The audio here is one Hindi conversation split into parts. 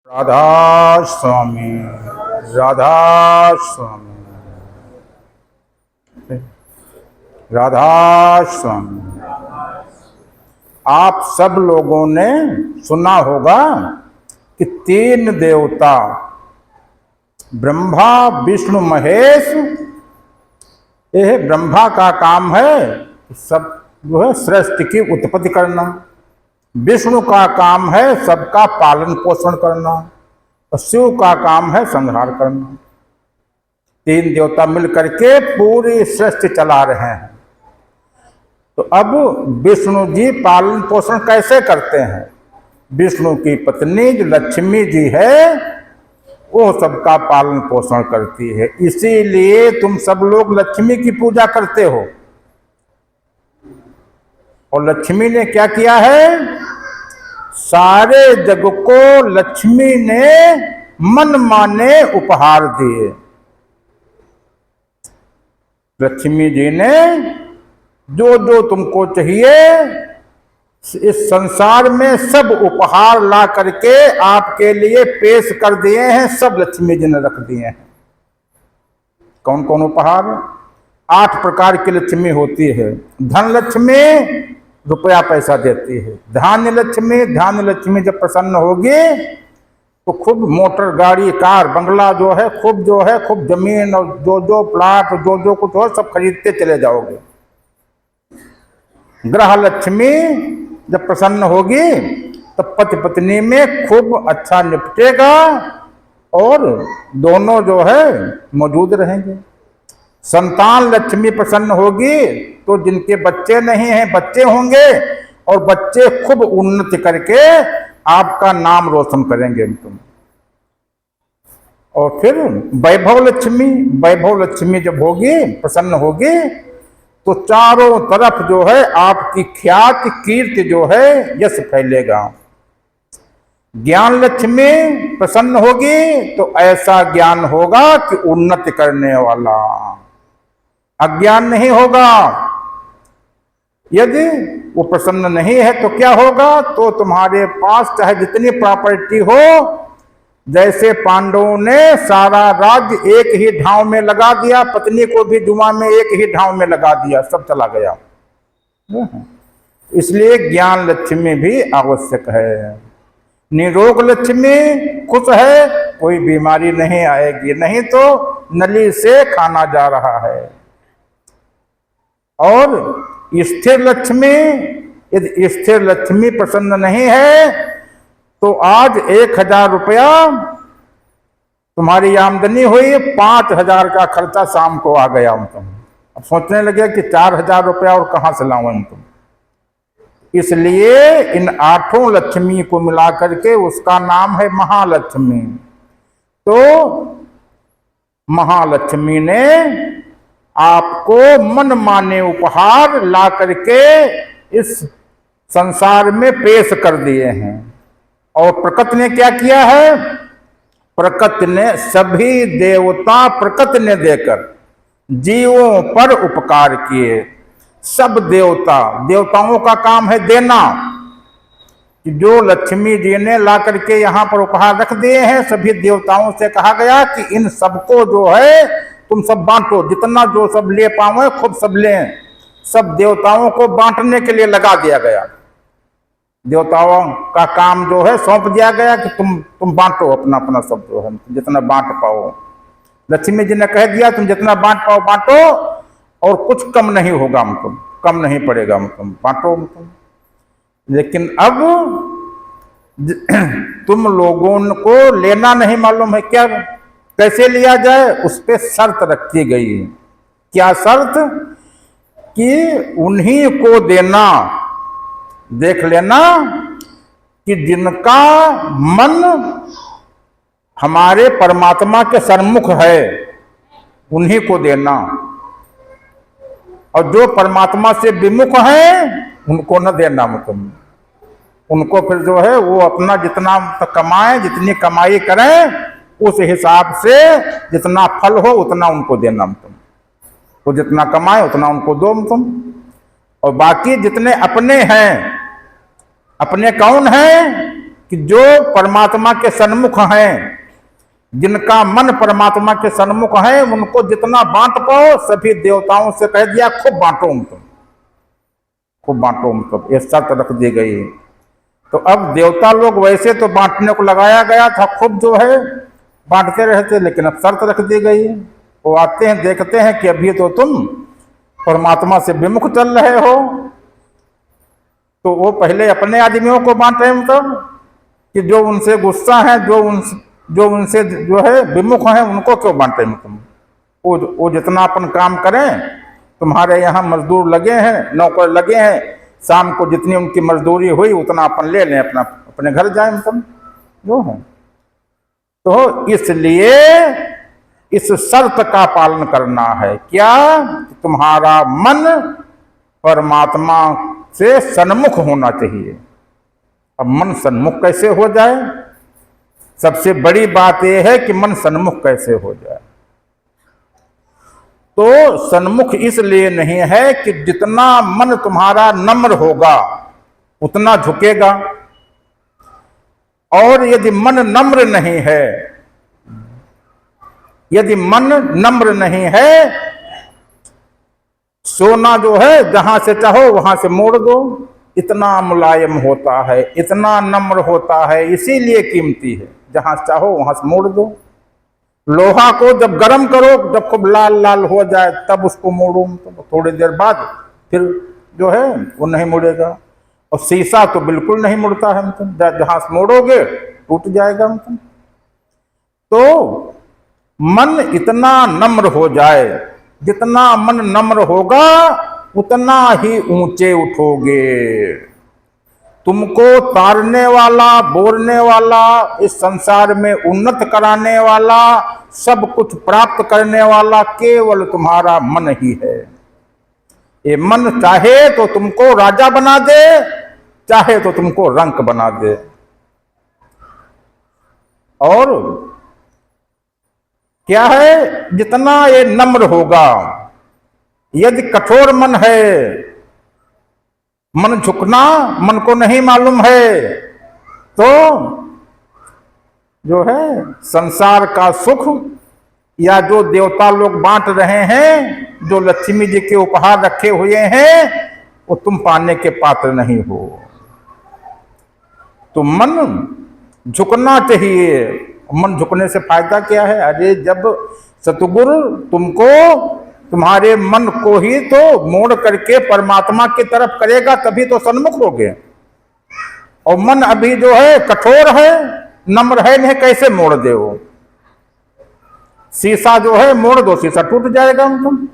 राधा स्वामी, राधा स्वामी, राधा स्वामी। आप सब लोगों ने सुना होगा कि तीन देवता ब्रह्मा विष्णु महेश, यह ब्रह्मा का काम है सब जो है सृष्टि की उत्पत्ति करना, विष्णु का काम है सबका पालन पोषण करना और शिव का काम है संहार करना। तीन देवता मिलकर के पूरी सृष्टि चला रहे हैं। तो अब विष्णु जी पालन पोषण कैसे करते हैं? विष्णु की पत्नी जो लक्ष्मी जी है वो सबका पालन पोषण करती है। इसीलिए तुम सब लोग लक्ष्मी की पूजा करते हो। और लक्ष्मी ने क्या किया है? सारे जग को लक्ष्मी ने मन माने उपहार दिए। लक्ष्मी जी ने जो जो तुमको चाहिए इस संसार में सब उपहार ला करके आपके लिए पेश कर दिए हैं। सब लक्ष्मी जी ने रख दिए हैं। कौन कौन उपहार? 8 प्रकार की लक्ष्मी होती है। धन लक्ष्मी रुपया पैसा देती है। धान्य लक्ष्मी जब प्रसन्न होगी तो खूब मोटर गाड़ी कार बंगला जो है खूब जमीन और जो प्लाट जो कुछ हो सब खरीदते चले जाओगे। ग्रह लक्ष्मी जब प्रसन्न होगी तो पति पत्नी में खूब अच्छा निपटेगा और दोनों जो है मौजूद रहेंगे। संतान लक्ष्मी प्रसन्न होगी तो जिनके बच्चे नहीं हैं बच्चे होंगे और बच्चे खूब उन्नति करके आपका नाम रोशन करेंगे तुम। और फिर वैभव लक्ष्मी जब होगी प्रसन्न होगी तो चारों तरफ जो है आपकी ख्याति कीर्ति जो है यश फैलेगा। ज्ञान लक्ष्मी प्रसन्न होगी तो ऐसा ज्ञान होगा कि उन्नति करने वाला। अज्ञान नहीं होगा। यदि वो प्रसन्न नहीं है तो क्या होगा? तो तुम्हारे पास चाहे जितनी प्रॉपर्टी हो, जैसे पांडवों ने सारा राज्य एक ही ढांव में लगा दिया, पत्नी को भी जुआ में एक ही ढांव में लगा दिया, सब चला गया। इसलिए ज्ञान लक्ष्मी भी आवश्यक है। निरोग लक्ष्मी खुश है, कोई बीमारी नहीं आएगी, नहीं तो नली से खाना जा रहा है। और स्थिर लक्ष्मी, यदि स्थिर लक्ष्मी प्रसन्न नहीं है तो आज 1000 रुपया तुम्हारी आमदनी हुई, 5000 का खर्चा शाम को आ गया तुम। अब सोचने लगे कि 4000 रुपया और कहां से लाऊं तुम। इसलिए इन 8 लक्ष्मी को मिला करके उसका नाम है महालक्ष्मी। तो महालक्ष्मी ने आपको मन माने उपहार ला करके इस संसार में पेश कर दिए हैं। और प्रकृति ने क्या किया है? प्रकृति ने सभी देवता प्रकृति ने देकर जीवों पर उपकार किए। सब देवताओं का काम है देना। जो लक्ष्मी जी ने ला करके यहाँ पर उपहार रख दिए हैं, सभी देवताओं से कहा गया कि इन सबको जो है तुम सब बांटो, जितना जो सब ले पाओ खूब सब लें। सब देवताओं को बांटने के लिए लगा दिया गया। देवताओं का काम जो है सौंप दिया गया कि तुम बांटो अपना अपना सब जो है जितना बांट पाओ। लक्ष्मी जी ने कह दिया तुम जितना बांट पाओ बांटो और कुछ कम नहीं होगा, तुम कम नहीं पड़ेगा, तुम बांटो तुम। लेकिन अब तुम लोगों को लेना नहीं मालूम है क्या कैसे लिया जाए, उस पर शर्त रखी गई। क्या शर्त? कि उन्हीं को देना। देख लेना कि जिनका मन हमारे परमात्मा के सन्मुख है उन्हीं को देना, और जो परमात्मा से विमुख है उनको न देना। तुम उनको फिर जो है वो अपना जितना कमाएं, जितनी कमाई करें, उस हिसाब से जितना फल हो उतना उनको देना तुम। वो जितना कमाए उतना उनको दो तुम। और बाकी जितने अपने हैं, अपने कौन हैं? कि जो परमात्मा के सन्मुख हैं, जिनका मन परमात्मा के सन्मुख है, उनको जितना बांट पाओ, सभी देवताओं से कह दिया खूब बांटो तुम, खूब बांटो तुम, ये शर्त रख दी गई। तो अब देवता लोग वैसे तो बांटने को लगाया गया था, खूब जो है बांटते रहते, लेकिन अब शर्त रख दी गई। वो आते हैं, देखते हैं कि अभी तो तुम परमात्मा से विमुख चल रहे हो, तो वो पहले अपने आदमियों को बांट रहे, मतलब कि जो उनसे गुस्सा है, जो उनसे जो है विमुख है, उनको क्यों बांटे तुम? वो जितना अपन काम करें, तुम्हारे यहाँ मजदूर लगे हैं, नौकर लगे हैं, शाम को जितनी उनकी मजदूरी हुई उतना अपन ले लें, अपने घर जाए, मतलब जो है। तो इसलिए इस शर्त का पालन करना है, क्या? तुम्हारा मन परमात्मा से सन्मुख होना चाहिए। अब मन सन्मुख कैसे हो जाए? सबसे बड़ी बात यह है कि मन सन्मुख कैसे हो जाए। तो सन्मुख इसलिए नहीं है कि जितना मन तुम्हारा नम्र होगा उतना झुकेगा, और यदि मन नम्र नहीं है, यदि मन नम्र नहीं है, सोना जो है जहां से चाहो वहां से मोड़ दो, इतना मुलायम होता है, इतना नम्र होता है, इसीलिए कीमती है, जहां चाहो वहां से मोड़ दो। लोहा को जब गर्म करो, जब खूब लाल लाल हो जाए तब उसको मोड़ो, तो थोड़ी देर बाद फिर जो है वो नहीं मुड़ेगा। और शीशा तो बिल्कुल नहीं मुड़ता है, मतलब जहां से मोड़ोगे टूट जाएगा, मतलब। तो मन इतना नम्र हो जाए, जितना मन नम्र होगा उतना ही ऊंचे उठोगे। तुमको तारने वाला, बोलने वाला, इस संसार में उन्नत कराने वाला, सब कुछ प्राप्त करने वाला केवल तुम्हारा मन ही है। ये मन चाहे तो तुमको राजा बना दे, चाहे तो तुमको रंक बना दे। और क्या है? जितना ये नम्र होगा, यदि कठोर मन है, मन झुकना मन को नहीं मालूम है, तो जो है संसार का सुख या जो देवता लोग बांट रहे हैं, जो लक्ष्मी जी के उपहार रखे हुए हैं, वो तुम पाने के पात्र नहीं हो। तो मन झुकना चाहिए। मन झुकने से फायदा क्या है? अरे जब सतगुरु तुमको, तुम्हारे मन को ही तो मोड़ करके परमात्मा की तरफ करेगा, तभी तो सन्मुख होगे। और मन अभी जो है कठोर है, नम्र है नहीं, कैसे मोड़ दे वो? शीशा जो है मोड़ दो, शीशा टूट जाएगा, मतलब।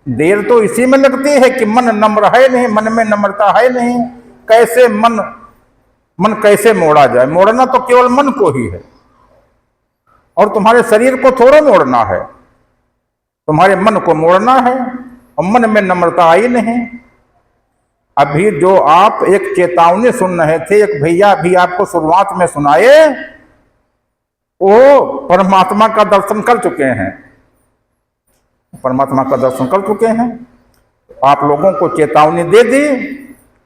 देर तो इसी में लगती है कि मन नम्र है नहीं, मन में नम्रता है नहीं, कैसे मन कैसे मोड़ा जाए? मोड़ना तो केवल मन को ही है, और तुम्हारे शरीर को थोड़ा मोड़ना है, तुम्हारे मन को मोड़ना है, और मन में नम्रता आई नहीं। अभी जो आप एक चेतावनी सुन रहे थे, एक भैया अभी आपको शुरुआत में सुनाए, वो परमात्मा का दर्शन कर चुके हैं, परमात्मा का दर्शन कर चुके हैं। आप लोगों को चेतावनी दे दी,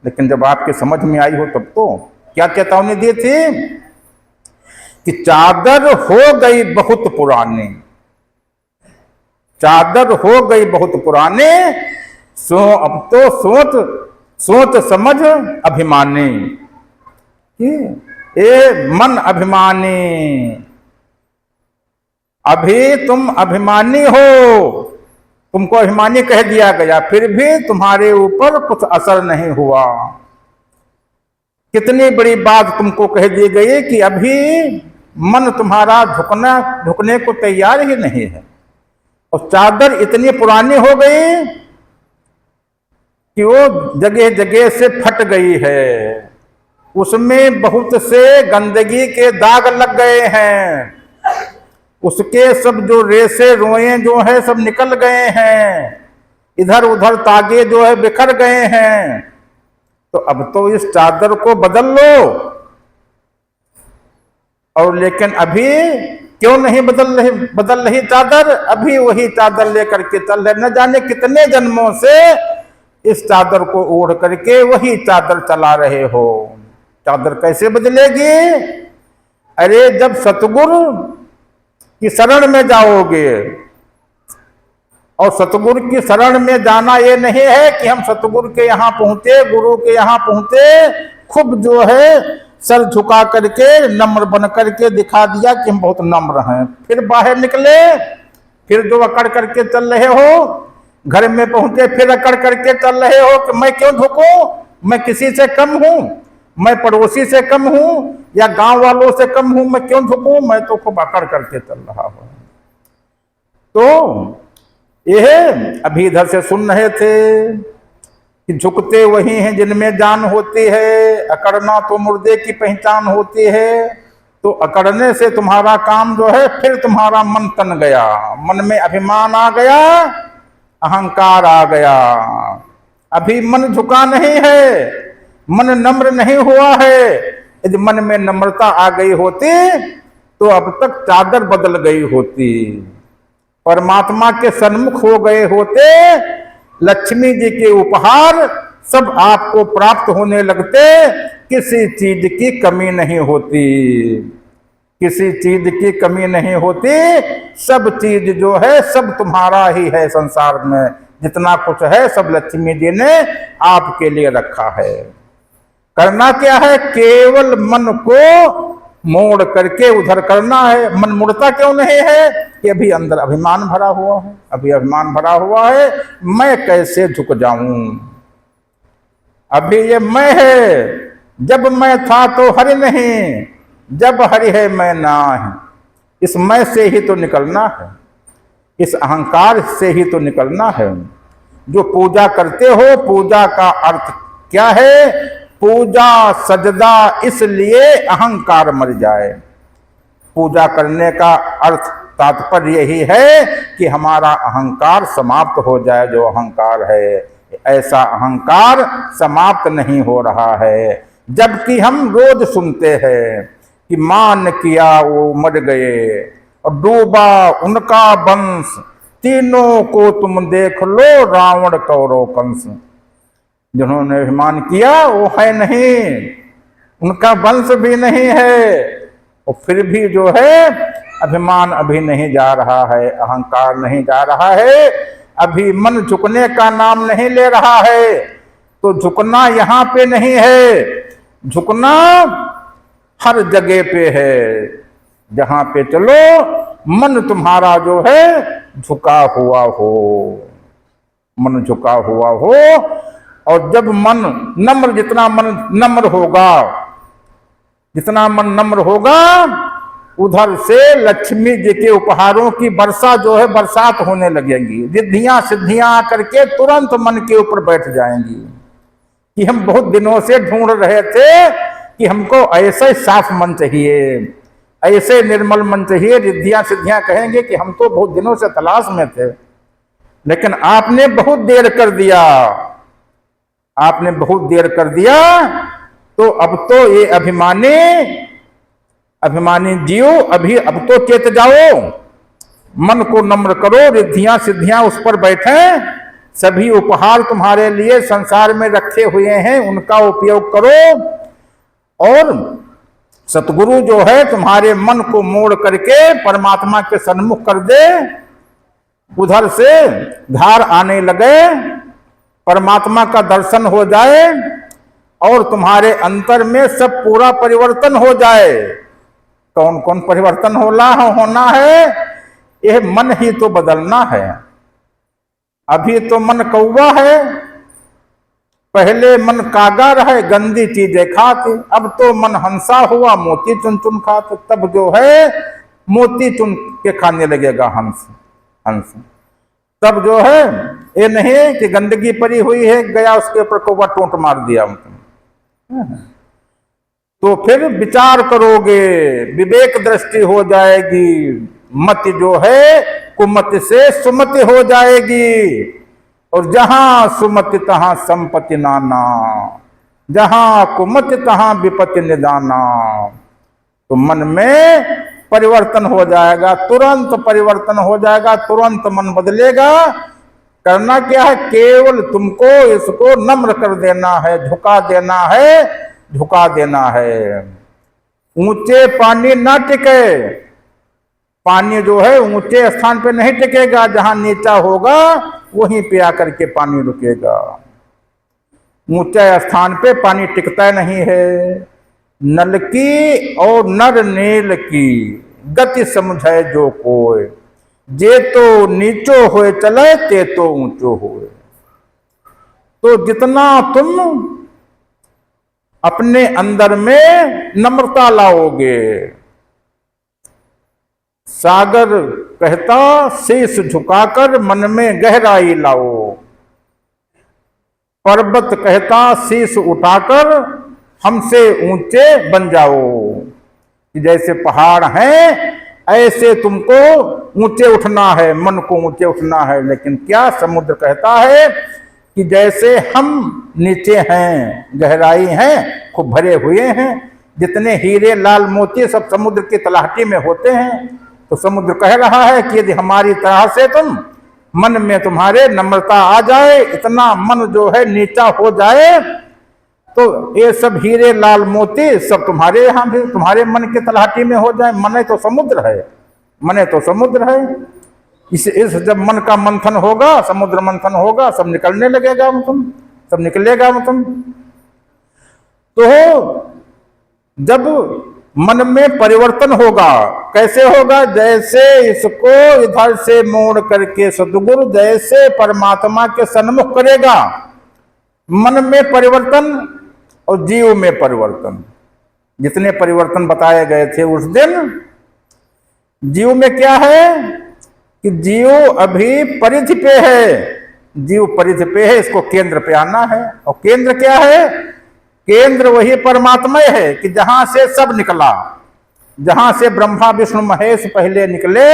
लेकिन जब आपके समझ में आई हो तब तो क्या चेतावनी दी थी? कि चादर हो गई बहुत पुरानी, चादर हो गई बहुत पुरानी, सो अब तो सोच समझ अभिमानी। ए मन अभिमानी, अभी तुम अभिमानी हो, तुमको अभिमानी कह दिया गया, फिर भी तुम्हारे ऊपर कुछ असर नहीं हुआ। कितनी बड़ी बात तुमको कह दी गई कि अभी मन तुम्हारा झुकने को तैयार ही नहीं है, और चादर इतनी पुरानी हो गई कि वो जगह जगह से फट गई है, उसमें बहुत से गंदगी के दाग लग गए हैं, उसके सब जो रेसे रोए जो है सब निकल गए हैं, इधर उधर तागे जो है बिखर गए हैं। तो अब तो इस चादर को बदल लो। और लेकिन अभी क्यों नहीं बदल रही चादर? अभी वही चादर लेकर के चल रहे, न जाने कितने जन्मों से इस चादर को ओढ़ करके वही चादर चला रहे हो। चादर कैसे बदलेगी? अरे जब सतगुरु की शरण में जाओगे, और सतगुरु की शरण में जाना ये नहीं है कि हम सतगुरु के यहाँ पहुंचे, गुरु के यहाँ पहुंचे, खूब जो है सर झुका करके नम्र बन करके दिखा दिया कि हम बहुत नम्र हैं, फिर बाहर निकले, फिर जो अकड़ करके चल रहे हो, घर में पहुंचे फिर अकड़ करके चल रहे हो कि मैं क्यों झुकूं, मैं किसी से कम हूं, मैं पड़ोसी से कम हूं या गांव वालों से कम हूं, मैं क्यों झुकूं, मैं तो खूब अकड़ करके चल रहा हूं। तो यह अभी इधर से सुन रहे थे कि झुकते वही हैं जिनमें जान होती है, अकड़ना तो मुर्दे की पहचान होती है। तो अकड़ने से तुम्हारा काम जो है, फिर तुम्हारा मन तन गया, मन में अभिमान आ गया, अहंकार आ गया। अभी मन झुका नहीं है, मन नम्र नहीं हुआ है। यदि मन में नम्रता आ गई होती तो अब तक चादर बदल गई होती, परमात्मा के सन्मुख हो गए होते, लक्ष्मी जी के उपहार सब आपको प्राप्त होने लगते, किसी चीज की कमी नहीं होती, किसी चीज की कमी नहीं होती। सब चीज जो है सब तुम्हारा ही है, संसार में जितना कुछ है सब लक्ष्मी जी ने आपके लिए रखा है। करना क्या है? केवल मन को मोड़ करके उधर करना है। मन मुड़ता क्यों नहीं है? कि अभी अंदर अभिमान भरा हुआ है, अभी अभिमान भरा हुआ है, मैं कैसे झुक जाऊं, अभी ये मैं है, जब मैं था तो हरि नहीं, जब हरि है मैं ना है। इस मैं से ही तो निकलना है, इस अहंकार से ही तो निकलना है। जो पूजा करते हो, पूजा का अर्थ क्या है? पूजा सजदा इसलिए अहंकार मर जाए। पूजा करने का अर्थ तात्पर्य यही है कि हमारा अहंकार समाप्त हो जाए। जो अहंकार है, ऐसा अहंकार समाप्त नहीं हो रहा है। जबकि हम रोज सुनते हैं कि मान किया वो मर गए और डूबा उनका वंश, तीनों को तुम देख लो रावण कौरव कंस। जिन्होंने अभिमान किया वो है नहीं, उनका वंश भी नहीं है, और फिर भी जो है अभिमान अभी नहीं जा रहा है, अहंकार नहीं जा रहा है, अभी मन झुकने का नाम नहीं ले रहा है। तो झुकना यहाँ पे नहीं है, झुकना हर जगह पे है। जहां पे चलो मन तुम्हारा जो है झुका हुआ हो, मन झुका हुआ हो। और जब मन नम्र, जितना मन नम्र होगा, जितना मन नम्र होगा, उधर से लक्ष्मी जी के उपहारों की वर्षा जो है बरसात होने लगेगी। रिद्धियां सिद्धियां आकर के तुरंत मन के ऊपर बैठ जाएंगी कि हम बहुत दिनों से ढूंढ रहे थे कि हमको ऐसे साफ मन चाहिए, ऐसे निर्मल मन चाहिए। रिद्धियां सिद्धियां कहेंगे कि हम तो बहुत दिनों से तलाश में थे, लेकिन आपने बहुत देर कर दिया, आपने बहुत देर कर दिया। तो अब तो ये अभिमानी जीव अभी अब तो चेत जाओ, मन को नम्र करो, रिद्धियां सिद्धियां उस पर बैठे, सभी उपहार तुम्हारे लिए संसार में रखे हुए हैं, उनका उपयोग करो। और सतगुरु जो है तुम्हारे मन को मोड़ करके परमात्मा के सन्मुख कर दे, उधर से धार आने लगे, परमात्मा का दर्शन हो जाए और तुम्हारे अंतर में सब पूरा परिवर्तन हो जाए। कौन कौन परिवर्तन होना है? यह मन ही तो बदलना है। अभी तो मन कौवा है, पहले मन कागा रहे, गंदी चीजें खाते, अब तो मन हंसा हुआ, मोती चुन चुन खाते। तब जो है मोती चुन के खाने लगेगा हंस। तब जो है ये नहीं कि गंदगी पड़ी हुई है, गया उसके ऊपर कौवा टोंट मार दिया। तो फिर विचार करोगे, विवेक दृष्टि हो जाएगी, मत जो है कुमत से सुमति हो जाएगी। और जहां सुमति तहां संपत्ति नाना, जहां कुमति तहां विपत्ति निदाना। तो मन में परिवर्तन हो जाएगा, तुरंत परिवर्तन हो जाएगा, तुरंत मन बदलेगा। करना क्या है? केवल तुमको इसको नम्र कर देना है, झुका देना है, झुका देना है। ऊंचे पानी ना टिके, पानी जो है ऊंचे स्थान पे नहीं टिकेगा, जहां नीचा होगा वहीं पे आकर के पानी रुकेगा। ऊंचे स्थान पे पानी टिकता नहीं है। नल की और नर नील की गति समझे जो कोय, जे तो नीचो होए चले ते तो ऊंचो होए। तो जितना तुम अपने अंदर में नम्रता लाओगे, सागर कहता शीश झुकाकर मन में गहराई लाओ, पर्वत कहता शीश उठाकर हमसे ऊंचे बन जाओ। जैसे पहाड़ हैं ऐसे तुमको ऊंचे उठना है, मन को ऊंचे उठना है। लेकिन क्या समुद्र कहता है कि जैसे हम नीचे हैं, गहराई हैं, खूब भरे हुए हैं, जितने हीरे लाल मोती सब समुद्र की तलहटी में होते हैं। तो समुद्र कह रहा है कि यदि हमारी तरह से तुम मन में तुम्हारे नम्रता आ जाए, इतना मन जो है नीचा हो जाए, तो ये सब हीरे लाल मोती सब तुम्हारे यहाँ भी तुम्हारे मन के तलहटी में हो जाए। मन तो समुद्र है, मन तो समुद्र है। इस जब मन का मंथन होगा, समुद्र मंथन होगा, सब निकलने लगेगा, तुम सब निकलेगा तुम। तो जब मन में परिवर्तन होगा, कैसे होगा? जैसे इसको इधर से मोड़ करके सदगुरु जैसे परमात्मा के सन्मुख करेगा, मन में परिवर्तन और जीव में परिवर्तन। जितने परिवर्तन बताए गए थे उस दिन, जीव में क्या है कि जीव अभी परिधि पे है, जीव परिधि पे है, इसको केंद्र पे आना है। और केंद्र क्या है? केंद्र वही परमात्मा है कि जहां से सब निकला, जहां से ब्रह्मा विष्णु महेश पहले निकले,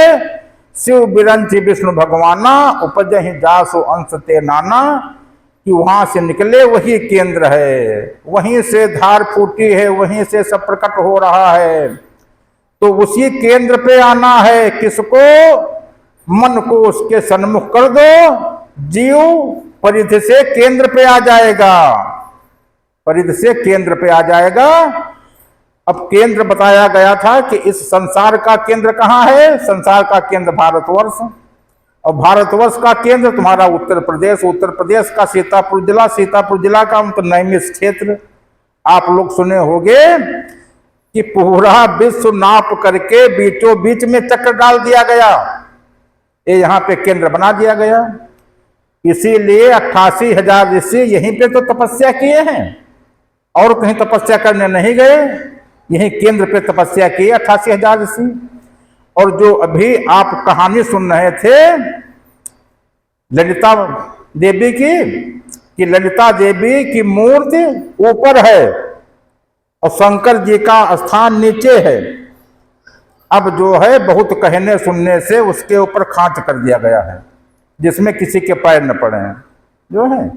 शिव बिरंची विष्णु भगवाना उपजहि जासु अंश ते नाना, कि वहां से निकले वही केंद्र है, वहीं से धार फूटी है, वहीं से सब प्रकट हो रहा है। तो उसी केंद्र पे आना है। किसको? मन को उसके सन्मुख कर दो, जीव परिधि से केंद्र पे आ जाएगा, परिधि से केंद्र पे आ जाएगा। अब केंद्र बताया गया था कि इस संसार का केंद्र कहाँ है? संसार का केंद्र भारतवर्ष, और भारतवर्ष का केंद्र तुम्हारा उत्तर प्रदेश, उत्तर प्रदेश का सीतापुर जिला, सीतापुर जिला का मतलब नैमिष क्षेत्र। आप लोग सुने होंगे कि पूरा विश्व नाप करके बीचों बीच में चक्र डाल दिया गया, ये यहाँ पे केंद्र बना दिया गया। इसीलिए 88,000 ऋषि यहीं पे तो तपस्या किए हैं, और कहीं तपस्या करने नहीं गए, यहीं केंद्र पे तपस्या की 88,000 ऋषि। और जो अभी आप कहानी सुन रहे थे ललिता देवी की, कि ललिता देवी की मूर्ति ऊपर है और शंकर जी का स्थान नीचे है। अब जो है बहुत कहने सुनने से उसके ऊपर खांच कर दिया गया है, जिसमें किसी के पैर न पड़े हैं जो है।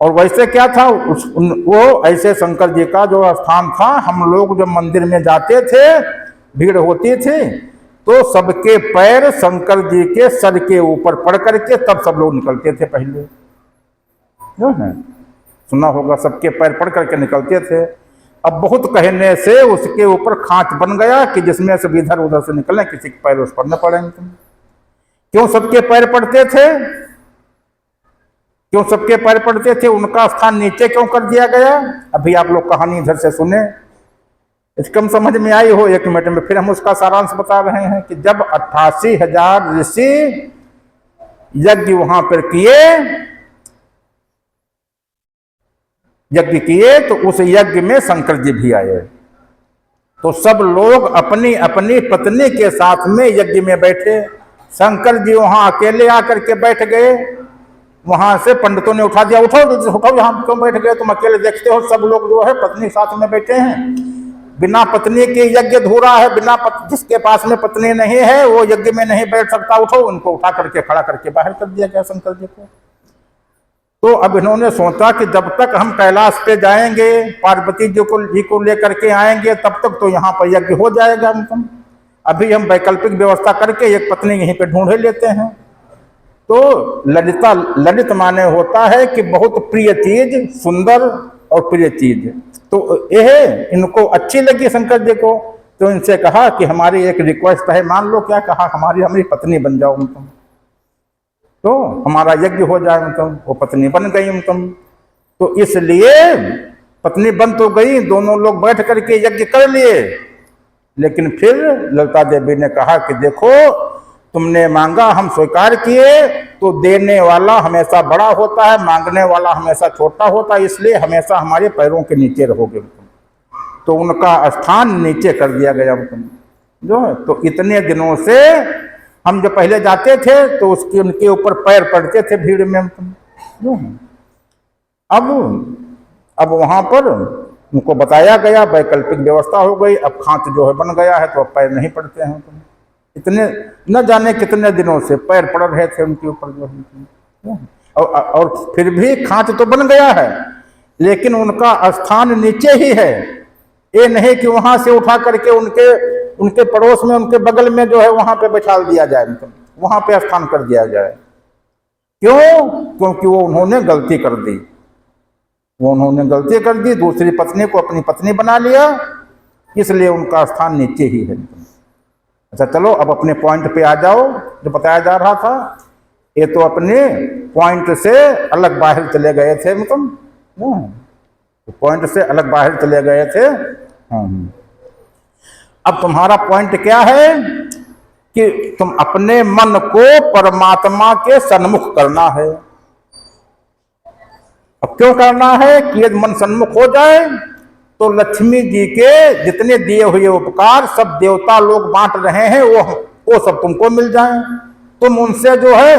और वैसे क्या था, वो ऐसे शंकर जी का जो स्थान था, हम लोग जब मंदिर में जाते थे, भीड़ होती थी, तो सबके पैर शंकर जी के सर के ऊपर पड़ करके तब सब लोग निकलते थे पहले, जो है सुना होगा, सबके पैर पड़ करके निकलते थे। अब बहुत कहने से उसके ऊपर खांच बन गया कि जिसमें सब इधर उधर से निकले, किसी के पैर उस पर न पड़े। क्यों सबके पैर पड़ते थे? क्यों सबके पैर पड़ते थे? उनका स्थान नीचे क्यों कर दिया गया? अभी आप लोग कहानी इधर से सुने, इसकम समझ में आई हो 1 मिनट में। फिर हम उसका सारांश बता रहे हैं कि जब 88,000 ऋषि यज्ञ वहां पर यज्ञ किए, तो उस यज्ञ में शंकर जी भी आए। तो सब लोग अपनी अपनी पत्नी के साथ में यज्ञ में बैठे। शंकर जी वहां अकेले आकर के बैठ गए। वहां से पंडितों ने उठा दिया, उठो उठो, यहाँ क्यों बैठ गए तुम, अकेले देखते हो सब लोग जो है पत्नी साथ में बैठे हैं। बिना पत्नी के यज्ञ अधूरा है, जिसके पास में पत्नी नहीं है वो यज्ञ में नहीं बैठ सकता, उठो। उनको उठा करके खड़ा करके बाहर कर दिया गया शंकर जी को। तो अब इन्होंने सोचा कि जब तक हम कैलाश पे जाएंगे, पार्वती जी को लेकर के आएंगे, तब तक तो यहाँ पर यज्ञ हो जाएगा। अभी हम वैकल्पिक व्यवस्था करके एक पत्नी यहीं पे ढूंढे लेते हैं। तो ललित माने होता है कि बहुत प्रिय चीज, सुंदर और प्रिय चीज। तो यह इनको अच्छी लगी शंकर जी को, तो इनसे कहा कि हमारी एक रिक्वेस्ट है, मान लो। क्या कहा? हमारी पत्नी बन जाओ तुम, तो हमारा यज्ञ हो जाए तुम। वो पत्नी बन गई तुम। तो इसलिए पत्नी बन तो गई, दोनों लोग बैठ करके यज्ञ कर लिए। लेकिन फिर ललिता देवी ने कहा कि देखो, तुमने मांगा, हम स्वीकार किए, तो देने वाला हमेशा बड़ा होता है, मांगने वाला हमेशा छोटा होता है, इसलिए हमेशा हमारे पैरों के नीचे रहोगे तुम। तो उनका स्थान नीचे कर दिया गया तुम जो है। तो इतने दिनों से हम जो पहले जाते थे तो उसके उनके ऊपर पैर पड़ते थे भीड़ में तुम जो है। अब वहां पर उनको बताया गया, वैकल्पिक व्यवस्था हो गई। अब खांच जो है बन गया है, तो अब पैर नहीं पड़ते हैं तुम। इतने न जाने कितने दिनों से पैर पड़ रहे थे उनके ऊपर जो है। और फिर भी खांच तो बन गया है, लेकिन उनका स्थान नीचे ही है। ये नहीं कि वहां से उठा करके उनके पड़ोस में, उनके बगल में जो है वहां पे बैठा दिया जाए, वहां पे स्थान कर दिया जाए। क्यों? क्योंकि वो उन्होंने गलती कर दी। दूसरी पत्नी को अपनी पत्नी बना लिया, इसलिए उनका स्थान नीचे ही है। अच्छा चलो, अब अपने पॉइंट पे आ जाओ जो बताया जा रहा था। ये तो अपने पॉइंट से अलग बाहर चले गए थे, पॉइंट से अलग बाहर चले गए थे। अब तुम्हारा पॉइंट क्या है कि तुम अपने मन को परमात्मा के सन्मुख करना है। अब क्यों करना है कि यदि मन सन्मुख हो जाए तो लक्ष्मी जी के जितने दिए हुए उपकार सब देवता लोग बांट रहे हैं, वो सब तुमको मिल जाए। तुम उनसे जो है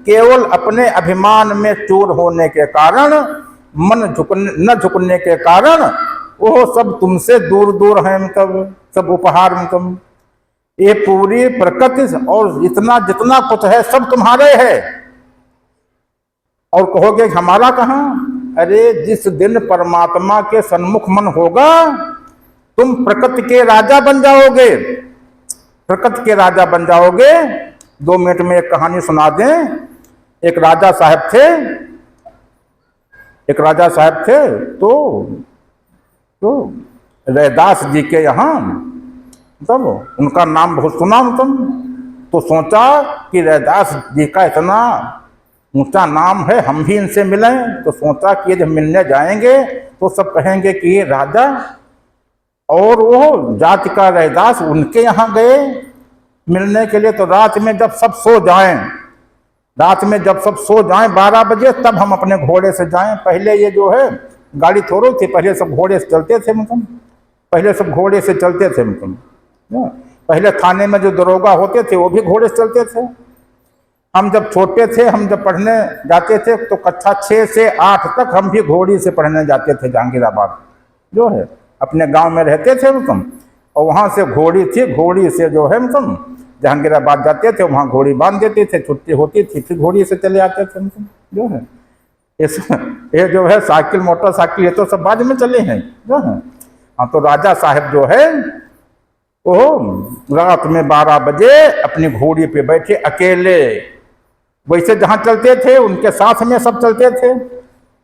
केवल अपने अभिमान में चूर होने के कारण, मन न झुकने के कारण वो सब तुमसे दूर दूर हैं। मतलब सब उपहार, मतलब ये पूरी प्रकृति और इतना जितना कुछ है सब तुम्हारे है। और कहोगे हमारा कहाँ? अरे जिस दिन परमात्मा के सन्मुख मन होगा, तुम प्रकृति के राजा बन जाओगे। प्रकृति के राजा बन जाओगे। 2 मिनट में एक कहानी सुना दें। एक राजा साहब थे तो रैदास जी के यहाँ, तब उनका नाम बहुत सुना तुम। तो सोचा कि रैदास जी का इतना ऊंचा नाम है, हम भी इनसे मिलें। तो सोचा कि जब मिलने जाएंगे तो सब कहेंगे कि ये राजा, और वो जाति का रैदास उनके यहाँ गए मिलने के लिए। तो रात में जब सब सो जाएं 12 बजे, तब हम अपने घोड़े से जाएं। पहले ये जो है गाड़ी थोड़ी थी, पहले सब घोड़े से चलते थे। पहले थाने में जो दरोगा होते थे वो भी घोड़े से चलते थे। हम जब छोटे थे, हम जब पढ़ने जाते थे तो कक्षा 6 से 8 तक हम भी घोड़ी से पढ़ने जाते थे। जहांगीराबाद जो है अपने गांव में रहते थे और वहां से घोड़ी थी, घोड़ी से जो है जहांगीराबाद जाते थे, वहां घोड़ी बांध देते थे, छुट्टी होती थी फिर घोड़ी से चले आते थे जो है। ये जो है साइकिल, मोटरसाइकिल, ये तो सब बाद में चले हैं जो है। हाँ, तो राजा साहब जो है वो रात में 12 बजे अपनी घोड़ी पे बैठे अकेले। वैसे जहां चलते थे उनके साथ में सब चलते थे।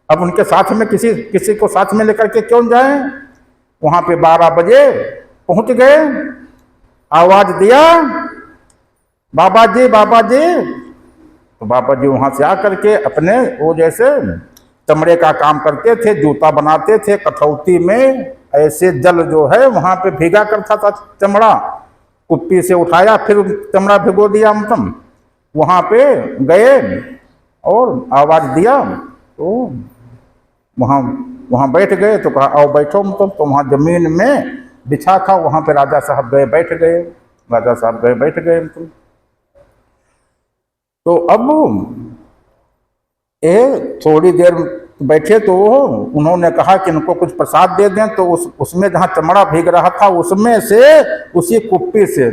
अब उनके साथ में किसी को साथ में लेकर के क्यों जाएं? वहां पे 12 बजे पहुंच गए, आवाज दिया, बाबा जी। तो बाबा जी वहां से आकर के अपने वो जैसे चमड़े का काम करते थे, जूता बनाते थे, कठौती में ऐसे जल जो है वहां पे भीगा करता था चमड़ा, कुप्पी से उठाया फिर चमड़ा भिगो दिया। वहां पे गए और आवाज दिया, तो वहां बैठ गए। तो कहा आओ बैठो। तो वहां जमीन में बिछा था, वहां पे राजा साहब गए बैठ गए। तो अब थोड़ी देर बैठे तो उन्होंने कहा कि इनको कुछ प्रसाद दे दें। तो उसमें जहाँ चमड़ा भीग रहा था उसमें से, उसी कुप्पी से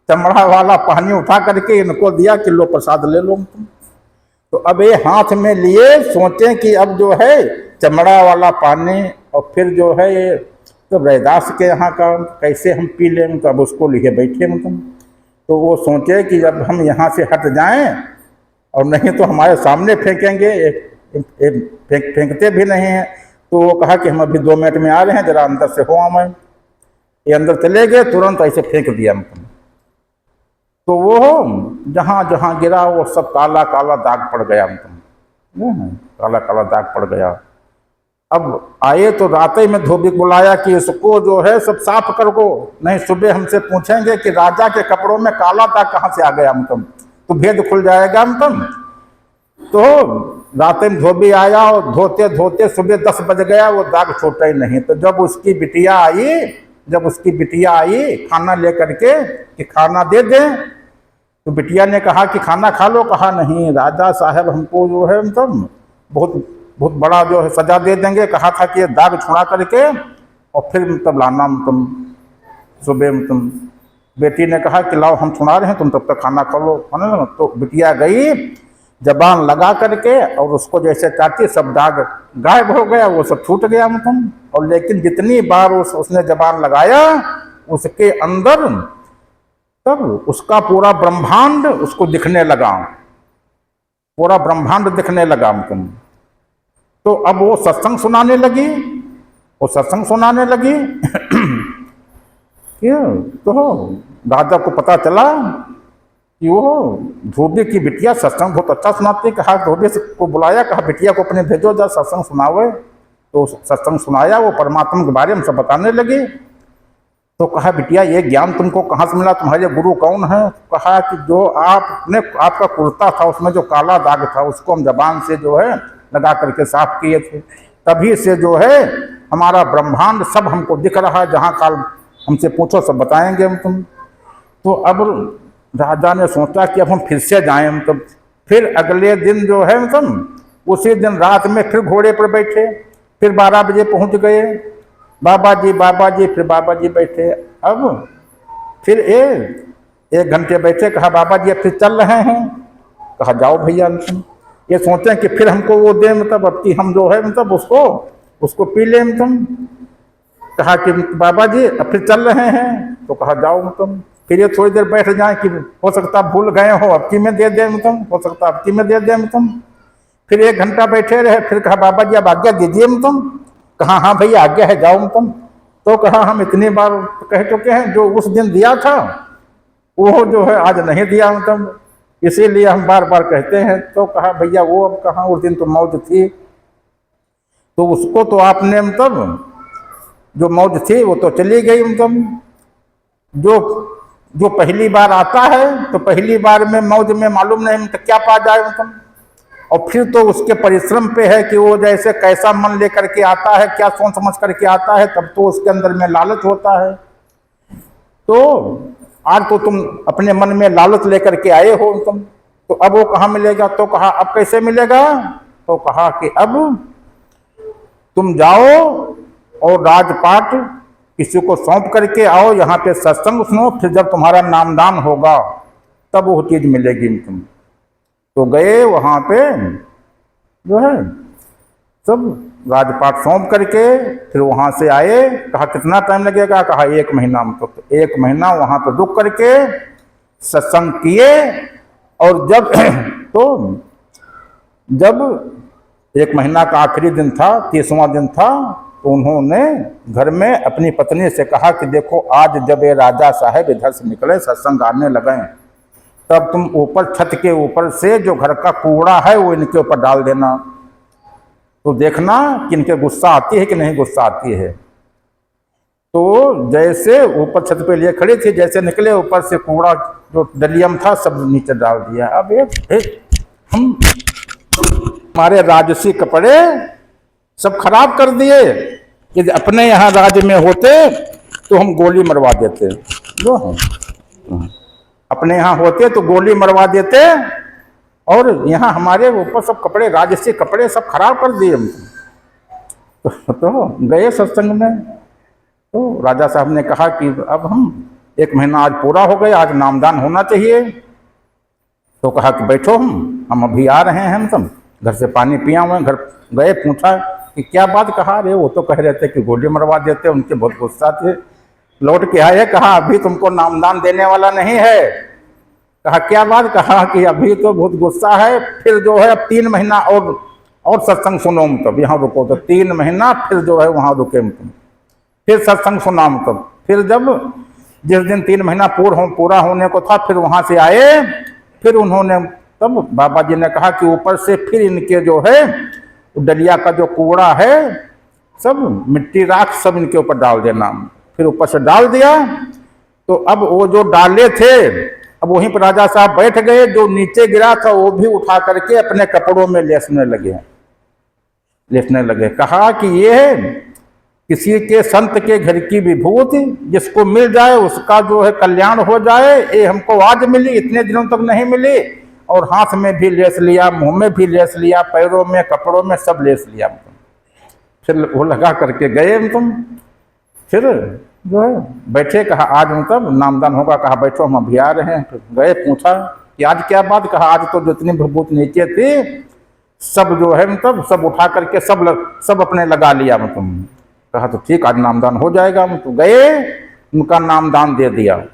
चमड़ा वाला पानी उठा करके इनको दिया कि लो प्रसाद ले लो। तो अब ये हाथ में लिए सोचे कि अब जो है चमड़ा वाला पानी और फिर जो है ये तो रैदास के यहाँ का कैसे हम पी लें। तो अब उसको लिए बैठे। तो वो सोचे कि जब हम यहाँ से हट जाएं और नहीं तो हमारे सामने फेंकेंगे, फेंकते भी नहीं हैं। तो वो कहा कि हम अभी 2 मिनट में आ रहे हैं, जरा अंदर से हो आए। ये अंदर चले गए, तुरंत ऐसे फेंक दिया हमको। तो वो जहाँ जहाँ गिरा वो सब काला काला दाग पड़ गया हमको, काला काला दाग पड़ गया। अब आए तो रात ही में धोबी बुलाया कि इसको जो है सब साफ कर को, नहीं सुबह हमसे पूछेंगे कि राजा के कपड़ों में काला दाग कहाँ से आ गया हमको, तो भेद खुल जाएगा हमको। तो रात में धोबी आया और धोते धोते सुबह 10 बज गया, वो दाग छूटा ही नहीं। तो जब उसकी बिटिया आई खाना लेकर के कि खाना दे दें, तो बिटिया ने कहा कि खाना खा लो। कहा नहीं, राजा साहब हमको जो है मतलब बहुत बहुत बड़ा जो है सजा दे देंगे। कहा था कि ये दाग छुड़ा करके और फिर मतलब लाना सुबह बेटी ने कहा कि लाओ हम छुड़ा रहे हैं, तुम तब तक खाना खा लो, है ना। तो बिटिया गई, जबान लगा करके और उसको जैसे चाटी, सब दाग गायब हो गया, वो सब छूट गया मतलब। और लेकिन जितनी बार उसने जबान लगाया उसके अंदर तब उसका पूरा ब्रह्मांड उसको दिखने लगा, पूरा ब्रह्मांड दिखने लगा मतलब। तो अब वो सत्संग सुनाने लगी, तो राजा को पता चला कि वो धोबी की बिटिया सत्संग बहुत अच्छा सुनाती। कहा धोबी को बुलाया, कहा बिटिया को अपने भेजो, जा सत्संग सुनावे। तो सत्संग सुनाया, वो परमात्मा के बारे में सब बताने लगी। तो कहा बिटिया ये ज्ञान तुमको कहाँ से मिला, तुम्हारे गुरु कौन है? कहा कि जो आपका कुर्ता था उसमें जो काला दाग था उसको हम जबान से जो है लगा करके साफ किए थे, तभी से जो है हमारा ब्रह्मांड सब हमको दिख रहा है, जहाँ काल हमसे पूछो सब बताएंगे हम तुम। तो अब राजा ने सोचा कि अब हम फिर से जाएं मतलब। फिर अगले दिन जो है मतलब उसी दिन रात में फिर घोड़े पर बैठे, फिर 12 बजे पहुंच गए। बाबा जी, फिर बाबा जी बैठे। अब फिर 1 घंटे बैठे, कहा बाबा जी अब फिर चल रहे हैं। कहा जाओ भैया, ये सोचें कि फिर हमको वो दे मतलब, अब कि हम जो है मतलब उसको पी लें मतलब। कहा कि बाबा जी अब फिर चल रहे हैं। तो कहा जाओ मतलब। फिर ये थोड़ी देर बैठ जाए कि हो सकता भूल गए हो, अब की में दे दें मतलब, हो सकता अब की में दे दें मतलब। फिर 1 घंटा बैठे रहे, फिर कहा बाबा जी अब आज्ञा दीजिए मतलब। कहा हाँ भैया आज्ञा है, जाओ मतलब। तो कहा हम इतनी बार कह चुके हैं, जो उस दिन दिया था वो जो है आज नहीं दिया मतलब, इसीलिए हम बार बार कहते हैं। तो कहा भैया वो अब कहाँ, उस दिन तो मौज थी, तो उसको तो आपने मतलब जो मौज थी वो तो चली गई मतलब। जो पहली बार आता है तो पहली बार में मौज में मालूम नहीं तो क्या पा जाए मतलब। और फिर तो उसके परिश्रम पे है कि वो जैसे कैसा मन लेकर के आता है, क्या सोच समझ करके आता है, तब तो उसके अंदर में लालच होता है। तो आज तो तुम अपने मन में लालच लेकर के आए हो तुम, तो अब वो कहाँ मिलेगा? तो कहा अब कैसे मिलेगा? तो कहा कि अब तुम जाओ और राजपाट किसी को सौंप करके आओ, यहाँ पे सत्संग सुनो, फिर जब तुम्हारा नामदान होगा तब वो चीज मिलेगी तुम। तो गए वहाँ पे जो है सब राजपाट सौंप करके फिर वहाँ से आए। कहा कितना टाइम लगेगा? कहा 1 महीना। तो 1 महीना वहाँ पे रुक करके सत्संग किए। और जब 1 महीना का आखिरी दिन था, 30वां दिन था, तो उन्होंने घर में अपनी पत्नी से कहा कि देखो आज जब ये राजा साहब इधर से निकले सत्संग आने लगे, तब तुम ऊपर छत के ऊपर से जो घर का कूड़ा है वो इनके ऊपर डाल देना, तो देखना कि इनके गुस्सा आती है कि नहीं गुस्सा आती है। तो जैसे ऊपर छत पे लिए खड़ी थी, जैसे निकले ऊपर से कूड़ा जो डलियम था सब नीचे डाल दिया। अब हम हमारे राजसी कपड़े सब खराब कर दिए कि अपने यहाँ राज्य में होते तो हम गोली मरवा देते, जो है अपने यहाँ होते तो गोली मरवा देते, और यहाँ हमारे ऊपर सब कपड़े राजसी कपड़े सब खराब कर दिए हम। तो गए सत्संग में, तो राजा साहब ने कहा कि अब हम 1 महीना आज पूरा हो गया, आज नामदान होना चाहिए। तो कहा कि बैठो, हम अभी आ रहे हैं, हम सब घर से पानी पिया हुए। घर गए, पूछा कि क्या बात? कहा अरे वो तो कह रहे थे कि गोली मरवा देते, उनके बहुत गुस्सा थे। लौट के आए, कहा अभी तुमको नामदान देने वाला नहीं है। कहा क्या बात? कहा कि अभी तो बहुत गुस्सा है, फिर जो है अब 3 महीना और और सत्संग सुनो मतलब, यहाँ रुको। तो 3 महीना फिर जो है वहाँ रुके मतलब, फिर सत्संग सुना मतलब। फिर जब जिस दिन 3 महीना पूरा होने को था, फिर वहाँ से आए। फिर उन्होंने तब बाबा जी ने कहा कि ऊपर से फिर इनके जो है डलिया का जो कूड़ा है, सब मिट्टी राख सब इनके ऊपर डाल देना। फिर ऊपर से डाल दिया। तो अब वो जो डाले थे, अब वहीं पर राजा साहब बैठ गए। जो नीचे गिरा था वो भी उठा करके अपने कपड़ों में लेसने लगे। कहा कि ये किसी के संत के घर की विभूति, जिसको मिल जाए उसका जो है कल्याण हो जाए। ये हमको आज मिली, इतने दिनों तक नहीं मिली। और हाथ में भी लेस लिया, मुंह में भी लेस लिया, पैरों में, कपड़ों में सब लेस लिया। फिर वो लगा करके गए तुम। फिर जो है बैठे, कहा आज मतलब नामदान होगा। कहा बैठो हम अभी आ रहे हैं। फिर गए, पूछा कि आज क्या बात। कहा आज तो जितनी विभूति नीचे थी सब जो है मतलब सब उठा करके सब अपने लगा लिया मतलब। कहा तो ठीक, आज नामदान हो जाएगा। तो गए, उनका नामदान दे दिया।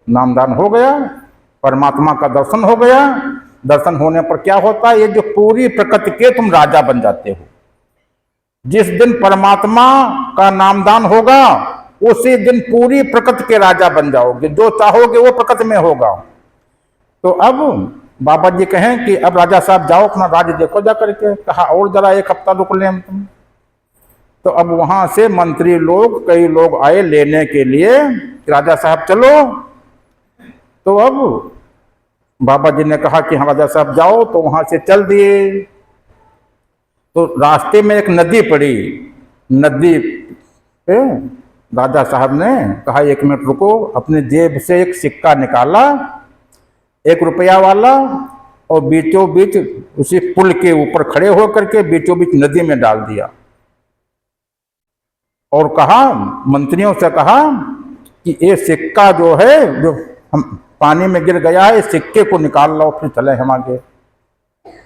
नामदान हो गया, परमात्मा का दर्शन हो गया। दर्शन होने पर क्या होता है, ये जो पूरी प्रकृति के तुम राजा बन जाते हो। जिस दिन परमात्मा का नामदान होगा उसी दिन पूरी प्रकृति के राजा बन जाओगे। जो चाहोगे वो प्रकृति में होगा। तो अब बाबा जी कहें कि अब राजा साहब जाओ, अपना राज्य देखो जा करके। कहा और जरा 1 हफ्ता रुक लें तुम। तो अब वहां से मंत्री लोग, कई लोग आए लेने के लिए, राजा साहब चलो। तो अब बाबा जी ने कहा कि हाँ राजा साहब जाओ। तो वहां से चल दिए। तो रास्ते में एक नदी पड़ी। नदी पे राजा साहब ने कहा 1 मिनट रुको। अपने जेब से एक सिक्का निकाला, 1 रुपया वाला, और बीचों बीच उसी पुल के ऊपर खड़े होकर के बीचों बीच नदी में डाल दिया। और कहा, मंत्रियों से कहा कि ये सिक्का जो है, जो हम पानी में गिर गया है, इस सिक्के को निकाल लो, फिर चले हम आगे।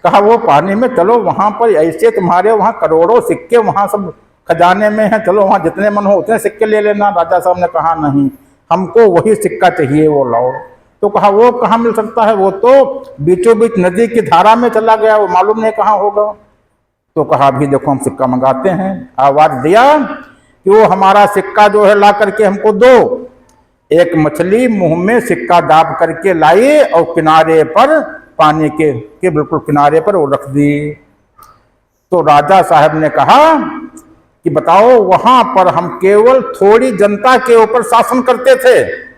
कहा वो पानी में चलो, वहां पर ऐसे तुम्हारे वहां करोड़ों सिक्के वहां सब खजाने में हैं, चलो वहां जितने मन हो उतने सिक्के ले लेना। राजा साहब ने कहा नहीं, हमको वही सिक्का चाहिए, वो लाओ। तो कहा वो कहाँ मिल सकता है, वो तो बीचों बीच नदी की धारा में चला गया, वो मालूम नहीं कहाँ होगा। तो कहा अभी देखो हम सिक्का मंगाते हैं। आवाज दिया कि वो हमारा सिक्का जो है ला करके हमको दो। एक मछली मुंह में सिक्का दाब करके लाई और किनारे पर, पानी के बिल्कुल किनारे पर वो रख दी। तो राजा साहब ने कहा कि बताओ, वहां पर हम केवल थोड़ी जनता के ऊपर शासन करते थे।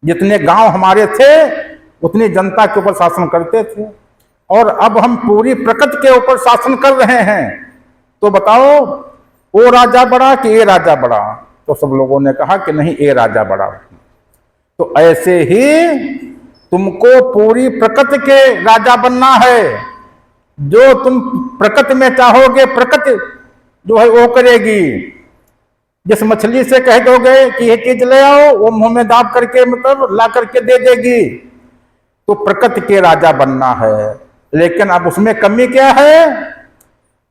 जितने गांव हमारे थे उतनी जनता के ऊपर शासन करते थे, और अब हम पूरी प्रकृति के ऊपर शासन कर रहे हैं। तो बताओ वो राजा बड़ा कि ये राजा बड़ा। तो सब लोगों ने कहा कि नहीं, ये राजा बड़ा। तो ऐसे ही तुमको पूरी प्रकृति के राजा बनना है। जो तुम प्रकृति में चाहोगे प्रकृति जो है वो करेगी। जिस मछली से कह दोगे कि ये चीज ले आओ, वो मुंह में दाब करके मतलब ला करके दे देगी। तो प्रकृति के राजा बनना है। लेकिन अब उसमें कमी क्या है,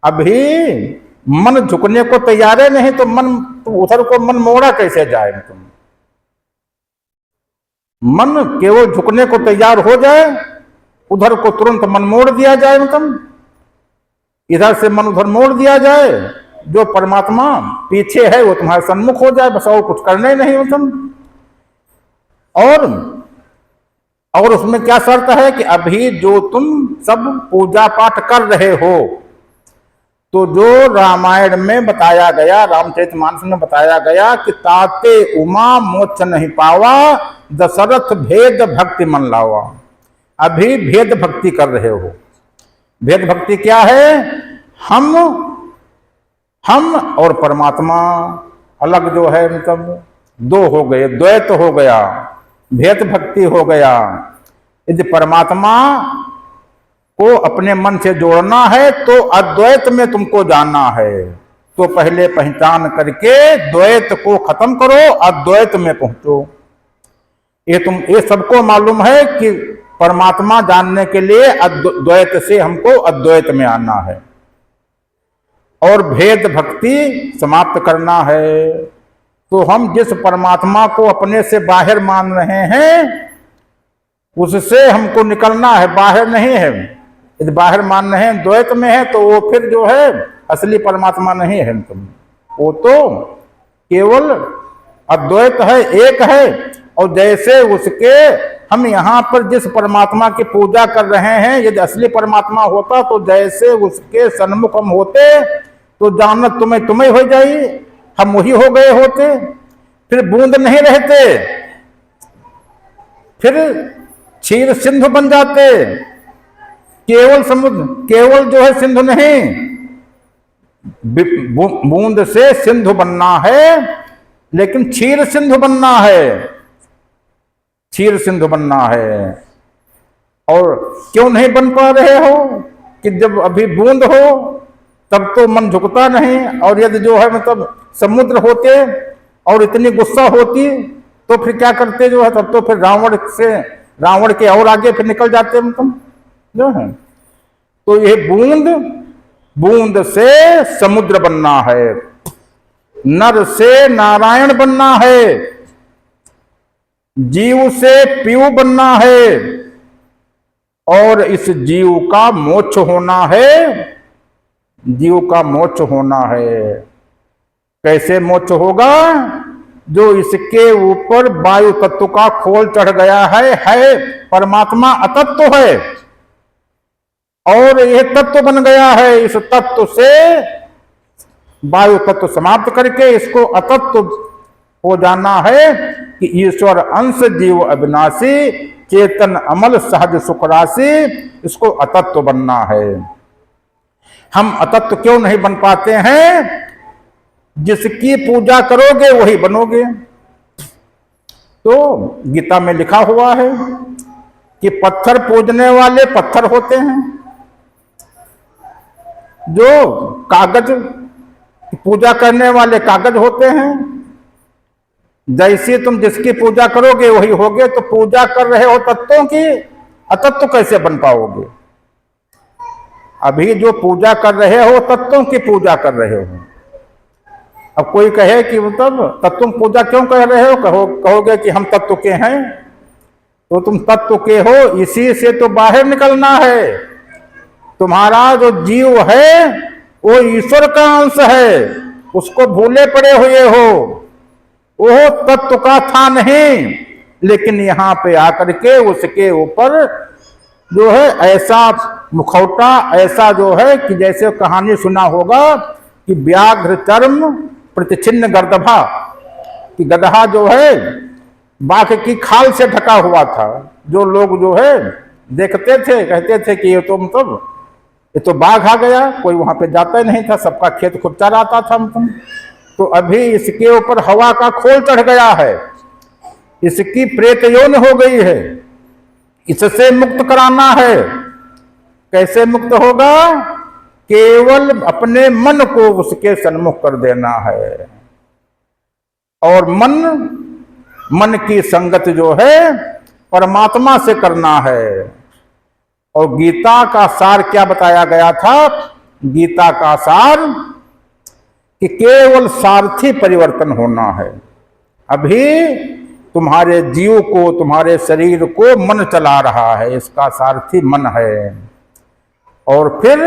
अभी मन झुकने को तैयार है नहीं। तो मन उधर को मन मोड़ा कैसे जाए। तुम मन केवल झुकने को तैयार हो जाए, उधर को तुरंत मन मोड़ दिया जाए। मतलब इधर से मन उधर मोड़ दिया जाए। जो परमात्मा पीछे है वो तुम्हारे सन्मुख हो जाए, बस और कुछ करना ही नहीं। मतलब और उसमें क्या शर्त है कि अभी जो तुम सब पूजा पाठ कर रहे हो, तो जो रामायण में बताया गया, रामचरितमानस में बताया गया कि ताते उमा मोक्ष नहीं पावा, दशरथ भेद भक्ति मन लावा। अभी भेद भक्ति कर रहे हो। भेद भक्ति क्या है, हम और परमात्मा अलग जो है, मतलब दो हो गए, द्वैत हो गया, भेद भक्ति हो गया। यदि परमात्मा को अपने मन से जोड़ना है तो अद्वैत में तुमको जाना है। तो पहले पहचान करके द्वैत को खत्म करो, अद्वैत में पहुंचो। ये सबको मालूम है कि परमात्मा जानने के लिए द्वैत से हमको अद्वैत में आना है और भेद भक्ति समाप्त करना है। तो हम जिस परमात्मा को अपने से बाहर मान रहे हैं उससे हमको निकलना है, बाहर नहीं है। यदि बाहर मान रहे हैं द्वैत में है तो वो फिर जो है असली परमात्मा नहीं है तुम, वो तो केवल अद्वैत है, एक है। और जैसे उसके हम यहाँ पर जिस परमात्मा की पूजा कर रहे हैं, यदि असली परमात्मा होता तो जैसे उसके सन्मुख हम होते तो जानत तुम्हें तुम्हें हो जाई, हम वही हो गए होते, फिर बूंद नहीं रहते, फिर क्षीर सिंधु बन जाते। केवल समुद्र, केवल जो है सिंधु नहीं, बूंद से सिंधु बनना है, लेकिन क्षीर सिंधु बनना है, क्षीर सिंधु बनना है। और क्यों नहीं बन पा रहे हो कि जब अभी बूंद हो तब तो मन झुकता नहीं, और यदि जो है मतलब समुद्र होते और इतनी गुस्सा होती तो फिर क्या करते जो है, तब तो फिर रावण के और आगे फिर निकल जाते मतलब जो है। तो ये बूंद से समुद्र बनना है, नर से नारायण बनना है, जीव से पीयू बनना है, और इस जीव का मोक्ष होना है, जीव का मोक्ष होना है। कैसे मोक्ष होगा? जो इसके ऊपर वायु तत्व का खोल चढ़ गया है परमात्मा अतत्व है, और यह तत्व बन गया है। इस तत्व से वायु तत्व समाप्त करके इसको अतत्व हो जाना है कि ईश्वर अंश जीव अविनाशी चेतन अमल सहज सुख राशि, इसको अतत्व बनना है। हम अतत्व क्यों नहीं बन पाते हैं? जिसकी पूजा करोगे वही बनोगे। तो गीता में लिखा हुआ है कि पत्थर पूजने वाले पत्थर होते हैं, जो कागज पूजा करने वाले कागज होते हैं। जैसे तुम जिसकी पूजा करोगे वही होगे। तो पूजा कर रहे हो तत्वों की, अतत्व कैसे बन पाओगे? अभी जो पूजा कर रहे हो तत्वों की पूजा कर रहे हो। अब कोई कहे कि मतलब तत्व पूजा क्यों कर रहे हो, कहोगे कि हम तत्व के हैं। तो तुम तत्व के हो, इसी से तो बाहर निकलना है। तुम्हारा जो जीव है वो ईश्वर का अंश है, उसको भूले पड़े हुए हो। वो तत्व का था नहीं, लेकिन यहाँ पे आकर के उसके ऊपर जो है ऐसा मुखौटा, ऐसा जो है कि जैसे कहानी सुना होगा कि व्याघ्र चर्म प्रतिचिन्न गर्दभा, कि गदहा जो है बाघ की खाल से ढका हुआ था। जो लोग जो है देखते थे, कहते थे कि ये तो मतलब ये तो बाघ आ गया, कोई वहां पे जाता ही नहीं था, सबका खेत खूब चराता था मतलब। तो अभी इसके ऊपर हवा का खोल चढ़ गया है, इसकी प्रेत यौन हो गई है, इससे मुक्त कराना है। कैसे मुक्त होगा? केवल अपने मन को उसके सन्मुख कर देना है, और मन की संगत जो है परमात्मा से करना है। और गीता का सार क्या बताया गया था? गीता का सार कि केवल सारथी परिवर्तन होना है। अभी तुम्हारे जीव को, तुम्हारे शरीर को मन चला रहा है, इसका सारथी मन है। और फिर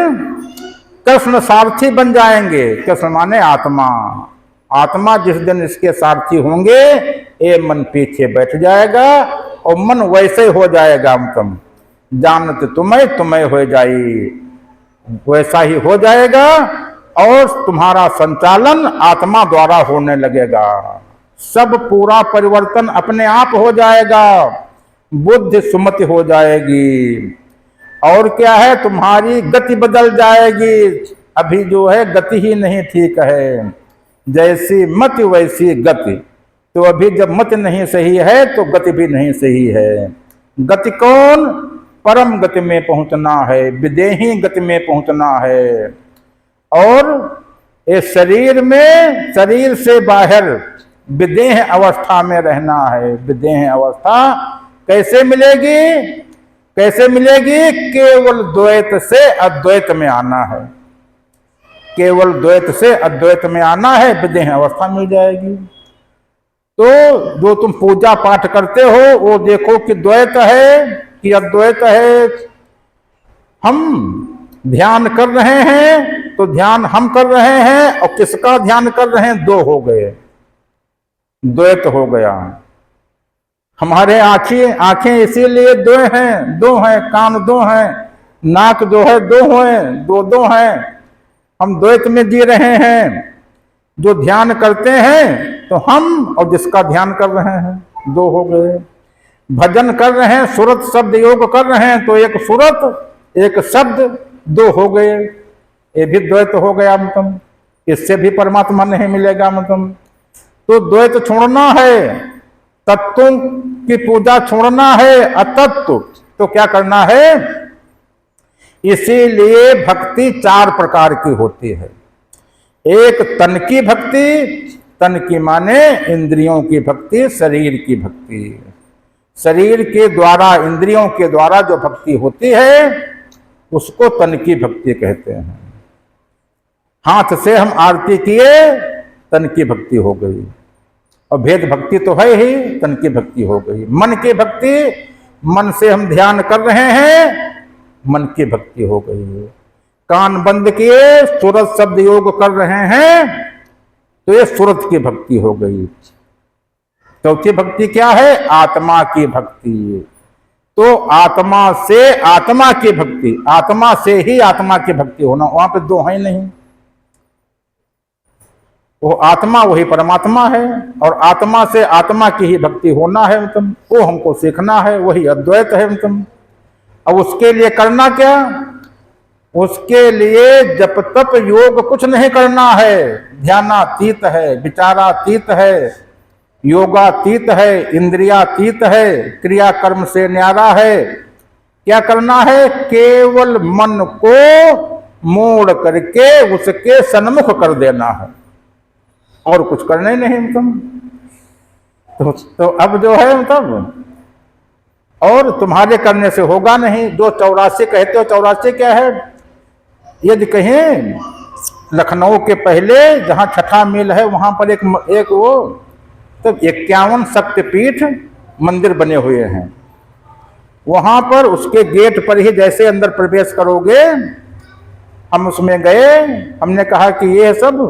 कृष्ण सारथी बन जाएंगे। कृष्ण माने आत्मा। आत्मा जिस दिन इसके सारथी होंगे, ये मन पीछे बैठ जाएगा और मन वैसे हो जाएगा, तुम जानत तुम्हें तुम्हें हो जाई, वैसा ही हो जाएगा। और तुम्हारा संचालन आत्मा द्वारा होने लगेगा। सब पूरा परिवर्तन अपने आप हो जाएगा, बुद्धि सुमति हो जाएगी। और क्या है, तुम्हारी गति बदल जाएगी। अभी जो है गति ही नहीं ठीक है, जैसी मति वैसी गति। तो अभी जब मति नहीं सही है तो गति भी नहीं सही है। गति कौन? परम गति में पहुंचना है, विदेही गति में पहुंचना है। और इस शरीर में, शरीर से बाहर विदेह अवस्था में रहना है। विदेह अवस्था कैसे मिलेगी? कैसे मिलेगी? केवल द्वैत से अद्वैत में आना है, केवल द्वैत से अद्वैत में आना है, विदेह अवस्था मिल जाएगी। तो जो तुम पूजा पाठ करते हो वो देखो कि द्वैत है कि अद्वैत है। हम ध्यान कर रहे हैं तो ध्यान हम कर रहे हैं, और किसका ध्यान कर रहे हैं, दो हो गए, द्वैत हो गया। हमारे आंखें इसीलिए दो हैं, कान दो हैं, नाक जो है दो हैं, हम द्वैत में जी रहे हैं। जो ध्यान करते हैं तो हम, और जिसका ध्यान कर रहे हैं, दो हो गए। भजन कर रहे हैं, सुरत शब्द योग कर रहे हैं, तो एक सुरत एक शब्द, दो हो गए, ये भी द्वैत हो गया। मतलब इससे भी परमात्मा नहीं मिलेगा। मतलब तो द्वैत छोड़ना है, तत्वों की पूजा छोड़ना है, अतत्व तो क्या करना है। इसीलिए भक्ति चार प्रकार की होती है। एक तन की भक्ति, तन की माने इंद्रियों की भक्ति, शरीर की भक्ति। शरीर के द्वारा, इंद्रियों के द्वारा जो भक्ति होती है उसको तन की भक्ति कहते हैं। हाथ से हम आरती किए, तन की भक्ति हो गई। और भेद भक्ति तो है ही, तन की भक्ति हो गई। मन की भक्ति, मन से हम ध्यान कर रहे हैं, मन की भक्ति हो गई। कान बंद किए, सुरत शब्द योग कर रहे हैं, तो ये सुरत की भक्ति हो गई। चौथी भक्ति क्या है, आत्मा की भक्ति। तो आत्मा से आत्मा की भक्ति, आत्मा से ही आत्मा की भक्ति होना, वहां पे दो है नहीं। वो आत्मा वही परमात्मा है, और आत्मा से आत्मा की ही भक्ति होना है। मतलब वो हमको सीखना है, वही अद्वैत है। मतलब अब उसके लिए करना क्या, उसके लिए जप तप योग कुछ नहीं करना है। ध्यानातीत है, विचारातीत है, योगातीत है, इंद्रियातीत है, क्रिया कर्म से न्यारा है। क्या करना है, केवल मन को मोड़ करके उसके सन्मुख कर देना है, और कुछ करना ही नहीं। तो अब जो है मतलब, और तुम्हारे करने से होगा नहीं। जो 84 कहते हो, 84 क्या है, यदि कहें लखनऊ के पहले जहां छठा मील है वहां पर एक वो तो 51 शक्तिपीठ मंदिर बने हुए हैं। वहां पर उसके गेट पर ही जैसे अंदर प्रवेश करोगे, हम उसमें गए, हमने कहा कि ये सब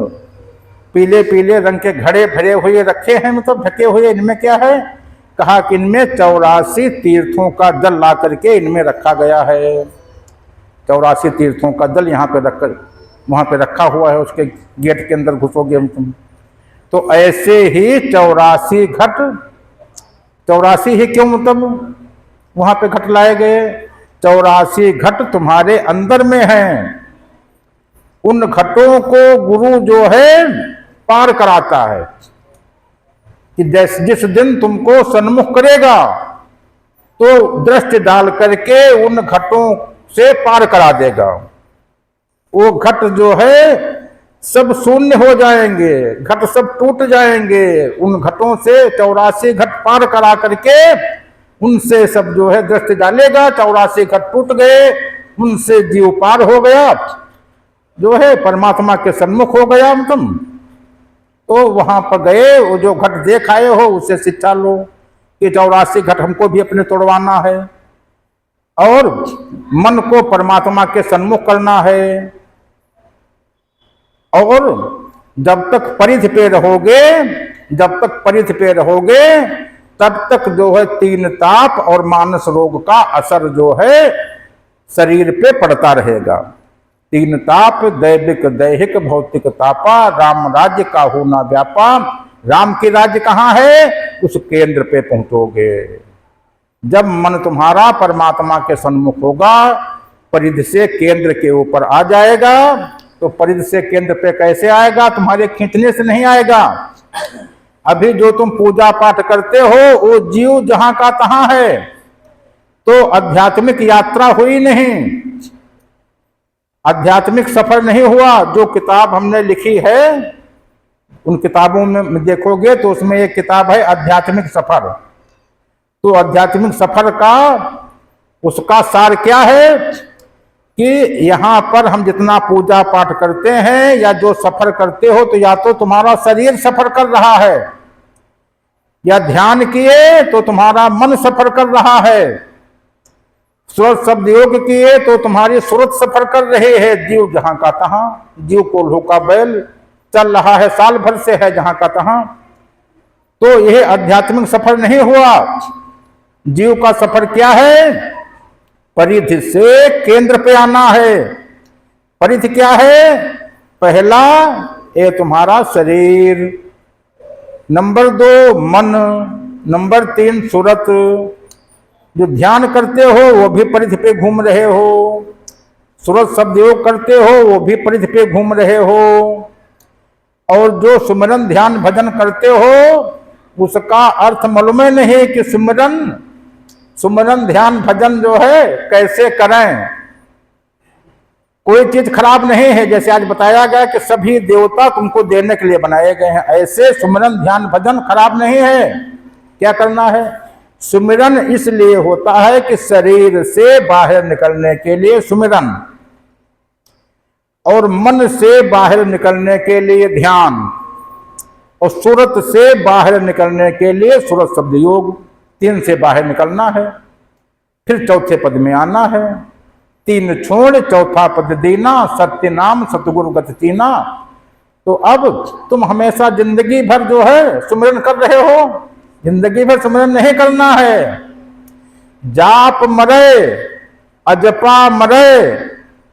पीले पीले रंग के घड़े भरे हुए रखे हैं, मतलब ढके हुए, इनमें क्या है। कहा कि इनमें 84 तीर्थों का जल ला करके इनमें रखा गया है। 84 तीर्थों का जल यहाँ पे रखकर वहां पे रखा हुआ है, उसके गेट के अंदर घुसोगे तुम। तो ऐसे ही 84 घट, 84 ही क्यों, मतलब वहां पे घट लाए गए। 84 घट तुम्हारे अंदर में हैं। उन घटों को गुरु जो है पार कराता है, कि जिस दिन तुमको सन्मुख करेगा तो दृष्टि डाल करके उन घटों से पार करा देगा। वो घट जो है सब शून्य हो जाएंगे, घट सब टूट जाएंगे। उन घटों से 84 घट पार करा करके उनसे सब जो है दृष्टि डालेगा, 84 घट टूट गए, उनसे जीव पार हो गया, जो है परमात्मा के सन्मुख हो गया। तुम तो वहां पर गए, वो जो घट देख आए हो उससे शिक्षा लो कि 84 घट हमको भी अपने तोड़वाना है, और मन को परमात्मा के सन्मुख करना है। और जब तक परिधि पे रहोगे, जब तक परिधि पे रहोगे, तब तक जो है तीन ताप और मानस रोग का असर जो है शरीर पे पड़ता रहेगा। तीन ताप, दैविक दैहिक भौतिक तापा, राम राज्य का होना व्यापा। राम की राज्य कहाँ है, उस केंद्र पे पहुंचोगे। जब मन तुम्हारा परमात्मा के सन्मुख होगा, परिधि से केंद्र के ऊपर आ जाएगा। तो परिधि से केंद्र पे कैसे आएगा, तुम्हारे खींचने से नहीं आएगा। अभी जो तुम पूजा पाठ करते हो वो जीव जहां का तहां है, तो आध्यात्मिक यात्रा हुई नहीं, आध्यात्मिक सफर नहीं हुआ। जो किताब हमने लिखी है, उन किताबों में देखोगे तो उसमें एक किताब है आध्यात्मिक सफर। तो आध्यात्मिक सफर का उसका सार क्या है कि यहाँ पर हम जितना पूजा पाठ करते हैं या जो सफर करते हो, तो या तो तुम्हारा शरीर सफर कर रहा है, या ध्यान किए तो तुम्हारा मन सफर कर रहा है। सुरत शब्द योग किए तो तुम्हारी सुरत सफर कर रहे हैं, जीव जहां का तहां, जीव को लोका बैल चल रहा है, साल भर से है जहां का तहां। तो यह आध्यात्मिक सफर नहीं हुआ। जीव का सफर क्या है? परिधि से केंद्र पे आना है। परिधि क्या है? पहला ये तुम्हारा शरीर, नंबर 2 मन, नंबर 3 सूरत। जो ध्यान करते हो वो भी परिधि पे घूम रहे हो, सूरत शब्द योग करते हो वो भी परिधि पे घूम रहे हो, और जो सुमिरन ध्यान भजन करते हो उसका अर्थ मालूम नहीं कि सुमिरन ध्यान भजन जो है कैसे करें। कोई चीज खराब नहीं है, जैसे आज बताया गया कि सभी देवता तुमको देने के लिए बनाए गए हैं, ऐसे सुमिरन ध्यान भजन खराब नहीं है। क्या करना है? सुमिरन इसलिए होता है कि शरीर से बाहर निकलने के लिए सुमिरन, और मन से बाहर निकलने के लिए ध्यान, और सूरत से बाहर निकलने के लिए सूरत शब्द योग। 3 से बाहर निकलना है, फिर चौथे पद में आना है। 3 छोड़ चौथा पद दीना, सत्य नाम सतगुरु गत चीना। तो अब तुम हमेशा जिंदगी भर जो है सुमिरन कर रहे हो, जिंदगी भर सुमिरन नहीं करना है। जाप मरे अजपा मरे,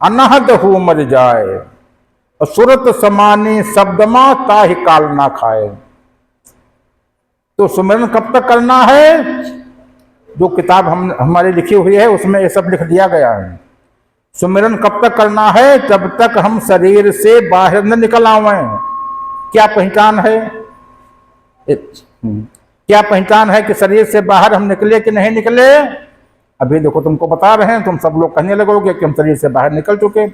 अनहद हु मर जाए, और सुरत समानी शब्दमा ताहि काल ना खाए। तो सुमिरन कब तक करना है? जो किताब हमारी लिखी हुई है उसमें ये सब लिख दिया गया है। सुमिरन कब तक करना है? जब तक हम शरीर से बाहर न निकल आवें। क्या पहचान है? क्या पहचान है कि शरीर से बाहर हम निकले कि नहीं निकले? अभी देखो तुमको बता रहे हैं, तुम सब लोग कहने लगोगे कि हम शरीर से बाहर निकल चुके,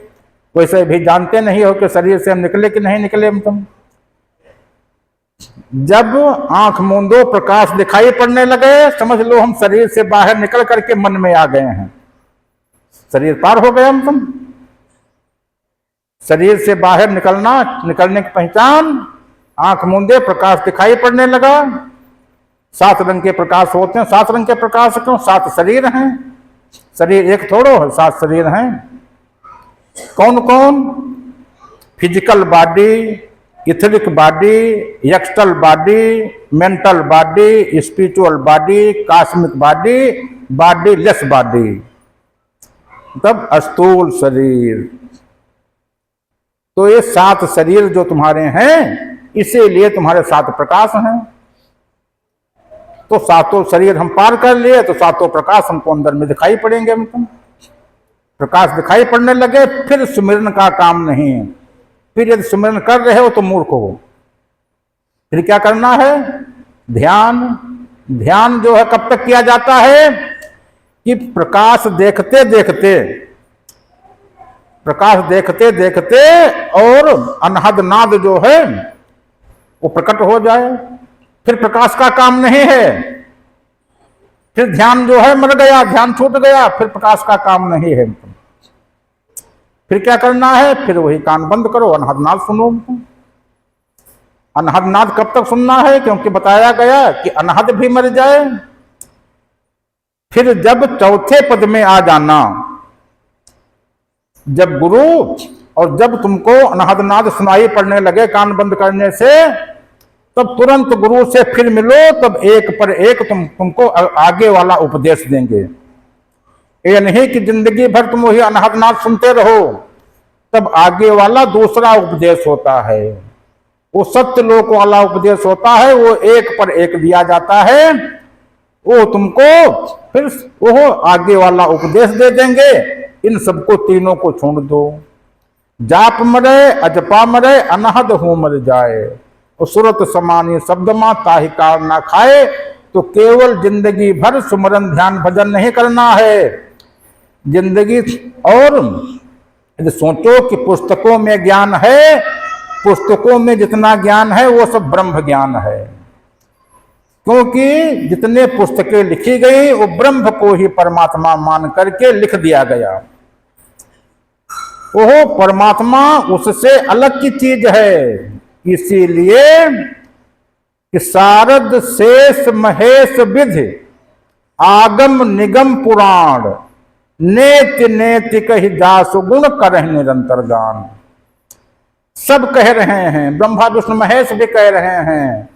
वैसे भी जानते नहीं हो कि शरीर से हम निकले कि नहीं निकले। हम तुम जब आंख मूंदो प्रकाश दिखाई पड़ने लगे, समझ लो हम शरीर से बाहर निकल करके मन में आ गए हैं, शरीर पार हो गए हम तुम। शरीर से बाहर निकलने की पहचान, आंख मूंदे प्रकाश दिखाई पड़ने लगा। 7 रंग के प्रकाश होते हैं। 7 रंग के प्रकाश क्यों? 7 शरीर हैं, शरीर एक थोड़ो है, 7 शरीर हैं। कौन कौन? Physical body, etheric body, external body, mental body, spiritual body, cosmic body, bodiless body, तब स्थूल शरीर। तो ये 7 शरीर जो तुम्हारे हैं, इसीलिए तुम्हारे 7 प्रकाश हैं। तो 7 शरीर हम पार कर लिए तो 7 प्रकाश हमको अंदर में दिखाई पड़ेंगे। हमको प्रकाश दिखाई पड़ने लगे, फिर सुमिरन का काम नहीं। फिर यदि सुमिरन कर रहे हो तो मूर्ख हो। फिर क्या करना है? ध्यान। ध्यान जो है कब तक किया जाता है? कि प्रकाश देखते देखते और अनहद नाद जो है वो प्रकट हो जाए, फिर प्रकाश का काम नहीं है। फिर ध्यान जो है मर गया, ध्यान छूट गया, फिर प्रकाश का काम नहीं है। फिर क्या करना है? फिर वही कान बंद करो, अनहद नाद सुनो। अनहद नाद कब तक सुनना है? क्योंकि बताया गया कि अनहद भी मर जाए। फिर जब चौथे पद में आ जाना, जब गुरु और जब तुमको अनहद नाद सुनाई पड़ने लगे कान बंद करने से, तब तुरंत गुरु से फिर मिलो, तब एक पर एक तुमको आगे वाला उपदेश देंगे। ये नहीं कि जिंदगी भर तुम वही अनहद नाद सुनते रहो, तब आगे वाला दूसरा उपदेश होता है, वो सत्य लोक वाला उपदेश होता है। वो एक पर एक दिया जाता है, वो तुमको फिर वो आगे वाला उपदेश दे देंगे। इन सबको तीनों को छोड़ दो। जाप मरे अजपा मरे, अनहद हो मर जाए, और सुरत समानी शब्दमा ताहि काल ना खाए। तो केवल जिंदगी भर सुमरन ध्यान भजन नहीं करना है जिंदगी। और यदि सोचो कि पुस्तकों में ज्ञान है, पुस्तकों में जितना ज्ञान है वो सब ब्रह्म ज्ञान है, क्योंकि जितने पुस्तकें लिखी गई वो ब्रह्म को ही परमात्मा मान करके लिख दिया गया। वो परमात्मा उससे अलग की चीज है। इसीलिए कि शारद शेष महेश विधि आगम निगम पुराण नेति नेति कहि दासु गुण करहि निरंतर गान। सब कह रहे हैं, ब्रह्मा विष्णु महेश भी कह रहे हैं,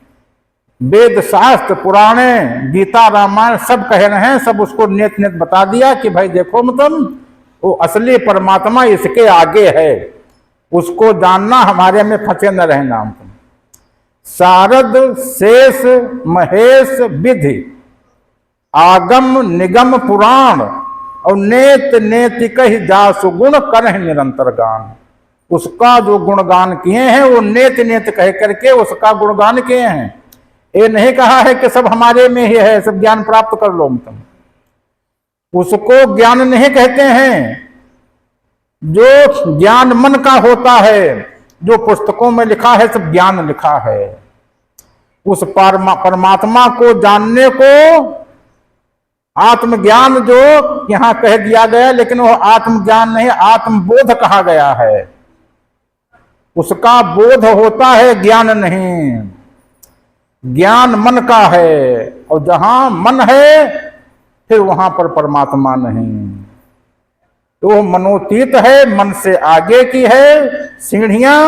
वेद शास्त्र पुराणे गीता रामायण सब कह रहे हैं, सब उसको नेत नेत बता दिया कि भाई देखो मतलब वो असली परमात्मा इसके आगे है, उसको जानना, हमारे में फंसे न रहना। तुम शारद शेष महेश विधि आगम निगम पुराण और नेत नेति कहि जासु गुण करहि निरंतर गान। उसका जो गुणगान किए हैं वो नेत नेत कह करके उसका गुणगान किए हैं। ये नहीं कहा है कि सब हमारे में ही है, सब ज्ञान प्राप्त कर लो तुम, उसको ज्ञान नहीं कहते हैं। जो ज्ञान मन का होता है, जो पुस्तकों में लिखा है सब ज्ञान लिखा है। उस परमात्मा को जानने को आत्मज्ञान जो यहां कह दिया गया, लेकिन वो आत्मज्ञान नहीं, आत्मबोध कहा गया है। उसका बोध होता है, ज्ञान नहीं। ज्ञान मन का है, और जहां मन है फिर वहां पर परमात्मा नहीं। तो मनोतीत है, मन से आगे की है सीढ़ियां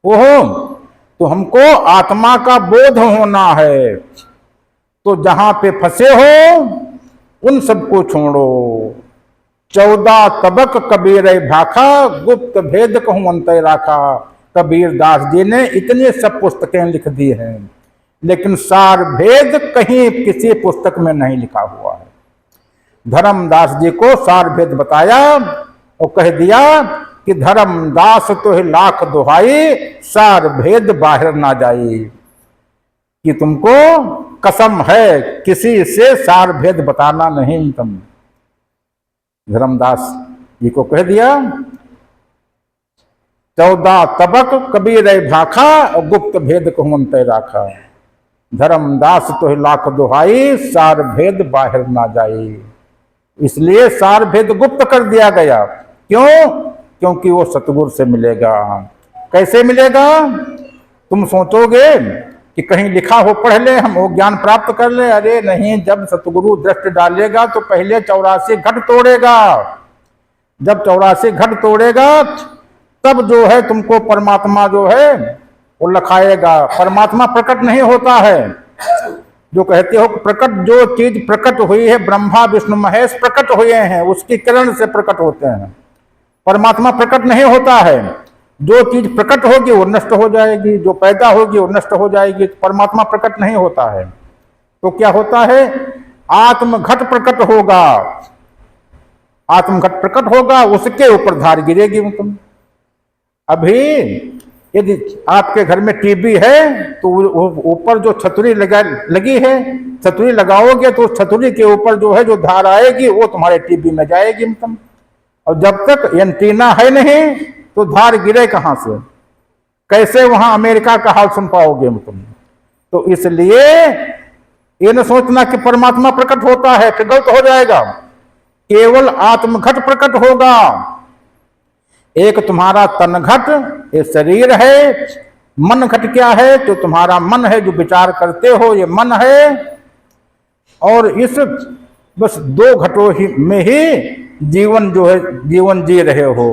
वो। तो हमको आत्मा का बोध होना है। तो जहां पे फंसे हो उन सबको छोड़ो। 14 तबक कबीर भाखा, गुप्त भेद कहूं अंतर राखा। कबीर दास जी ने इतनी सब पुस्तकें लिख दी हैं, लेकिन सार भेद कहीं किसी पुस्तक में नहीं लिखा हुआ है। धर्मदास जी को सार भेद बताया और कह दिया कि धर्मदास तो है लाख दुहाई, सार भेद बाहर ना जाई। कि तुमको कसम है किसी से सार भेद बताना नहीं। तुम धर्मदास जी को कह दिया 14 तबक कबीर भाखा और गुप्त भेद कहूं अंतर राखा। धर्मदास तो लाख दुहाई, सार भेद बाहर ना जाई। इसलिए सार भेद गुप्त कर दिया गया। क्यों? क्योंकि वो सतगुरु से मिलेगा। कैसे मिलेगा? तुम सोचोगे कि कहीं लिखा हो पढ़ ले, हम वो ज्ञान प्राप्त कर ले। अरे नहीं, जब सतगुरु दृष्टि डालेगा तो पहले 84 घट तोड़ेगा। जब 84 घट तोड़ेगा तब जो है तुमको परमात्मा जो है वो लखाएगा। परमात्मा प्रकट नहीं होता है। जो कहते हो प्रकट, जो चीज प्रकट हुई है, ब्रह्मा विष्णु महेश प्रकट हुए हैं, उसकी किरण से प्रकट होते हैं। परमात्मा प्रकट नहीं होता है। जो चीज प्रकट होगी वो नष्ट हो जाएगी, जो पैदा होगी वो नष्ट हो जाएगी। परमात्मा प्रकट नहीं होता है। तो क्या होता है? आत्मघट प्रकट होगा। आत्मघट प्रकट होगा, उसके ऊपर धार गिरेगी। तुम अभी यदि आपके घर में टीवी है तो ऊपर जो छतरी लगी है, छतरी लगाओगे तो छतरी के ऊपर जो है जो धार आएगी वो तुम्हारे टीवी में जाएगी। तुम और जब तक एंटीना है नहीं तो धार गिरे कहां से? कैसे वहां अमेरिका का हाल सुन पाओगे तुम? तो इसलिए ये न सोचना कि परमात्मा प्रकट होता है, फिर गलत हो जाएगा। केवल आत्मघट प्रकट होगा। एक तुम्हारा तन घट, ये शरीर है। मन घट क्या है? तो तुम्हारा मन है, जो विचार करते हो, ये मन है। और इस बस 2 घटों ही में ही जीवन जो है जीवन जी रहे हो।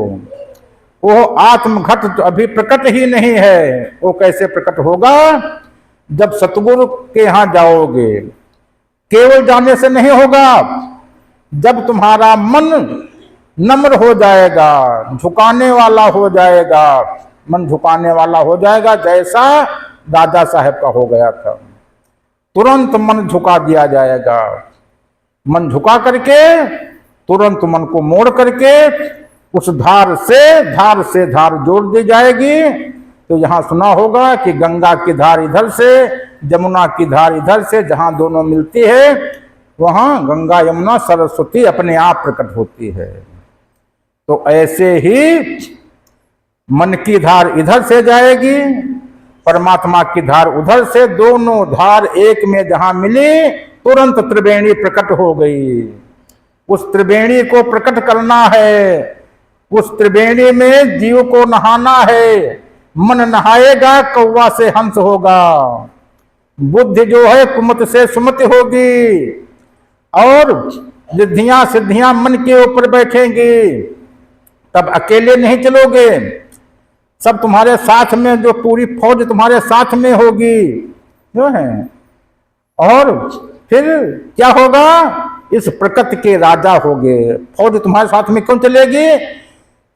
वो आत्मघट तो अभी प्रकट ही नहीं है। वो कैसे प्रकट होगा? जब सतगुरु के यहां जाओगे। केवल जाने से नहीं होगा। जब तुम्हारा मन नम्र हो जाएगा, झुकाने वाला हो जाएगा, मन झुकाने वाला हो जाएगा, जैसा दादा साहब का हो गया था। तुरंत मन झुका दिया जाएगा। मन झुका करके तुरंत मन को मोड़ करके उस धार से धार जोड़ दी जाएगी। तो यहां सुना होगा कि गंगा की धार इधर से, जमुना की धार इधर से, जहां दोनों मिलती है वहां गंगा यमुना सरस्वती अपने आप प्रकट होती है। तो ऐसे ही मन की धार इधर से जाएगी, परमात्मा की धार उधर से, दोनों धार एक में जहां मिली तुरंत त्रिवेणी प्रकट हो गई। उस त्रिवेणी को प्रकट करना है। उस त्रिवेणी में जीव को नहाना है। मन नहाएगा कौवा से हंस होगा। बुद्धि जो है कुमत से सुमति होगी। और रिद्धियां सिद्धियां मन के ऊपर बैठेंगी, तब अकेले नहीं चलोगे, सब तुम्हारे साथ में, जो पूरी फौज तुम्हारे साथ में होगी जो है। और फिर क्या होगा, इस प्रकृति के राजा होगे। फौज तुम्हारे साथ में क्यों चलेगी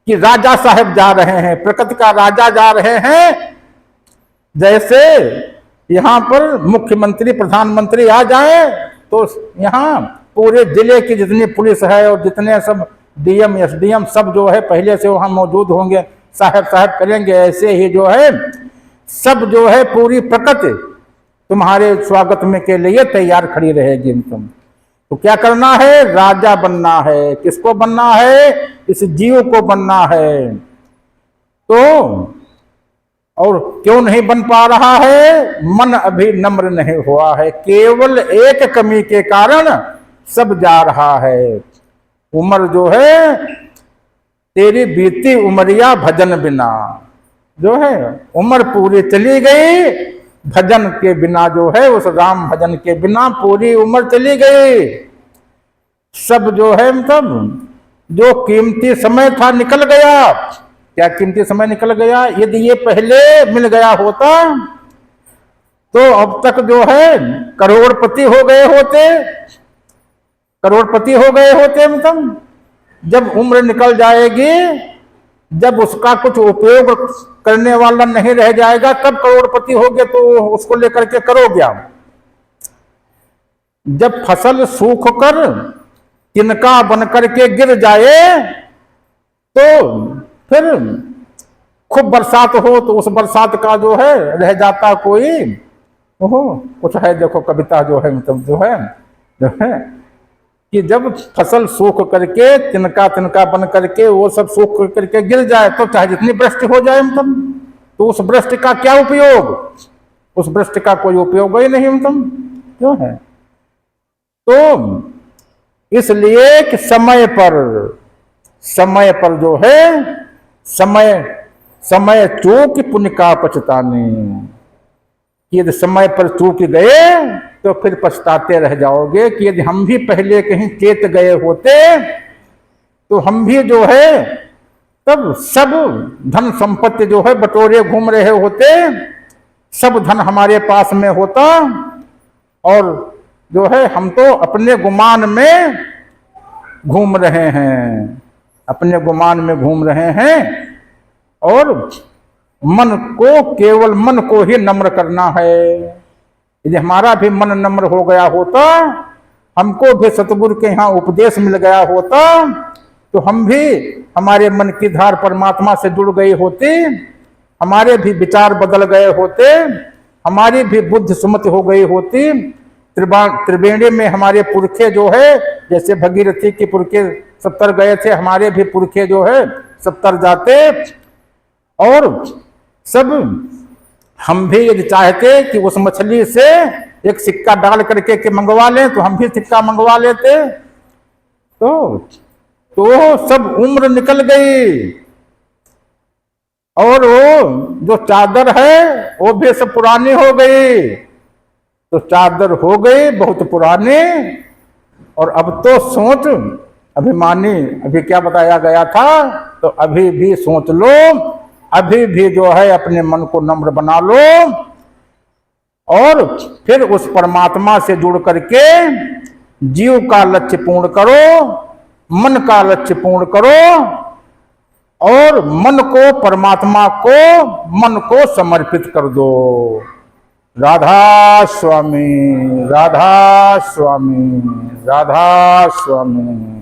कि राजा साहब जा रहे हैं, प्रकृति का राजा जा रहे हैं। जैसे यहां पर मुख्यमंत्री प्रधानमंत्री आ जाए तो यहां पूरे जिले की जितनी पुलिस है और जितने सब डीएम एसडीएम सब जो है पहले से वहां मौजूद होंगे, साहब साहब करेंगे। ऐसे ही जो है सब जो है पूरी प्रकृति तुम्हारे स्वागत में के लिए तैयार खड़ी रहेगी। तुम तो क्या करना है, राजा बनना है। किसको बनना है, इस जीव को बनना है। तो और क्यों नहीं बन पा रहा है, मन अभी नम्र नहीं हुआ है। केवल एक कमी के कारण सब जा रहा है। उम्र जो है तेरी बीती उमरिया भजन बिना, जो है उम्र पूरी चली गई भजन के बिना, जो है उस राम भजन के बिना पूरी उम्र चली गई। सब जो है मतलब जो कीमती समय था निकल गया। क्या कीमती समय निकल गया, यदि ये पहले मिल गया होता तो अब तक जो है करोड़पति हो गए होते, करोड़पति हो गए होते। मतलब जब उम्र निकल जाएगी, जब उसका कुछ उपयोग करने वाला नहीं रह जाएगा, तब करोड़पति होगे। तो उसको लेकर के करो क्या। जब फसल सूख कर तिनका बन करके गिर जाए तो फिर खूब बरसात हो तो उस बरसात का जो है रह जाता कोई, ओहो कुछ है देखो कविता जो है मतलब जो है कि जब फसल सूख करके तिनका तिनका बन करके वो सब सूख करके गिर जाए तो चाहे जितनी वृष्टि हो जाए मतलब, तो उस वृष्टि का क्या उपयोग, उस वृष्टि का कोई उपयोग ही नहीं मतलब क्यों है। तो इसलिए कि समय पर जो है समय चूक पुण्य का पछताने, यदि समय पर चूक गए तो फिर पछताते रह जाओगे कि यदि हम भी पहले कहीं चेत गए होते तो हम भी जो है तब सब धन संपत्ति जो है बटोरे घूम रहे होते, सब धन हमारे पास में होता। और जो है हम तो अपने गुमान में घूम रहे हैं, अपने गुमान में घूम रहे हैं। और मन को, केवल मन को ही नम्र करना है। यदि हमारा भी मन नम्र हो गया होता, हमको भी सतगुरु के यहाँ उपदेश मिल गया होता, तो हम भी हमारे मन की धार परमात्मा से जुड़ गई होती, हमारे भी विचार बदल गए होते, हमारी भी बुद्धि सुमति हो गई होती। त्रिवेणी में हमारे पुरखे जो है, जैसे भगीरथी के पुरखे 70 गए थे, हमारे भी पुरखे जो है 70 जाते। और सब हम भी यदि चाहते कि उस मछली से एक सिक्का डाल करके के मंगवा लें तो हम भी सिक्का मंगवा लेते। तो सब उम्र निकल गई। और वो जो चादर है वो भी सब पुरानी हो गई। तो चादर हो गई बहुत पुरानी। और अब तो सोच अभिमानी, अभी क्या बताया गया था, तो अभी भी सोच लो, अभी भी जो है अपने मन को नम्र बना लो और फिर उस परमात्मा से जुड़ करके जीव का लक्ष्य पूर्ण करो, मन का लक्ष्य पूर्ण करो और मन को, परमात्मा को, मन को समर्पित कर दो। राधा स्वामी, राधा स्वामी, राधा स्वामी।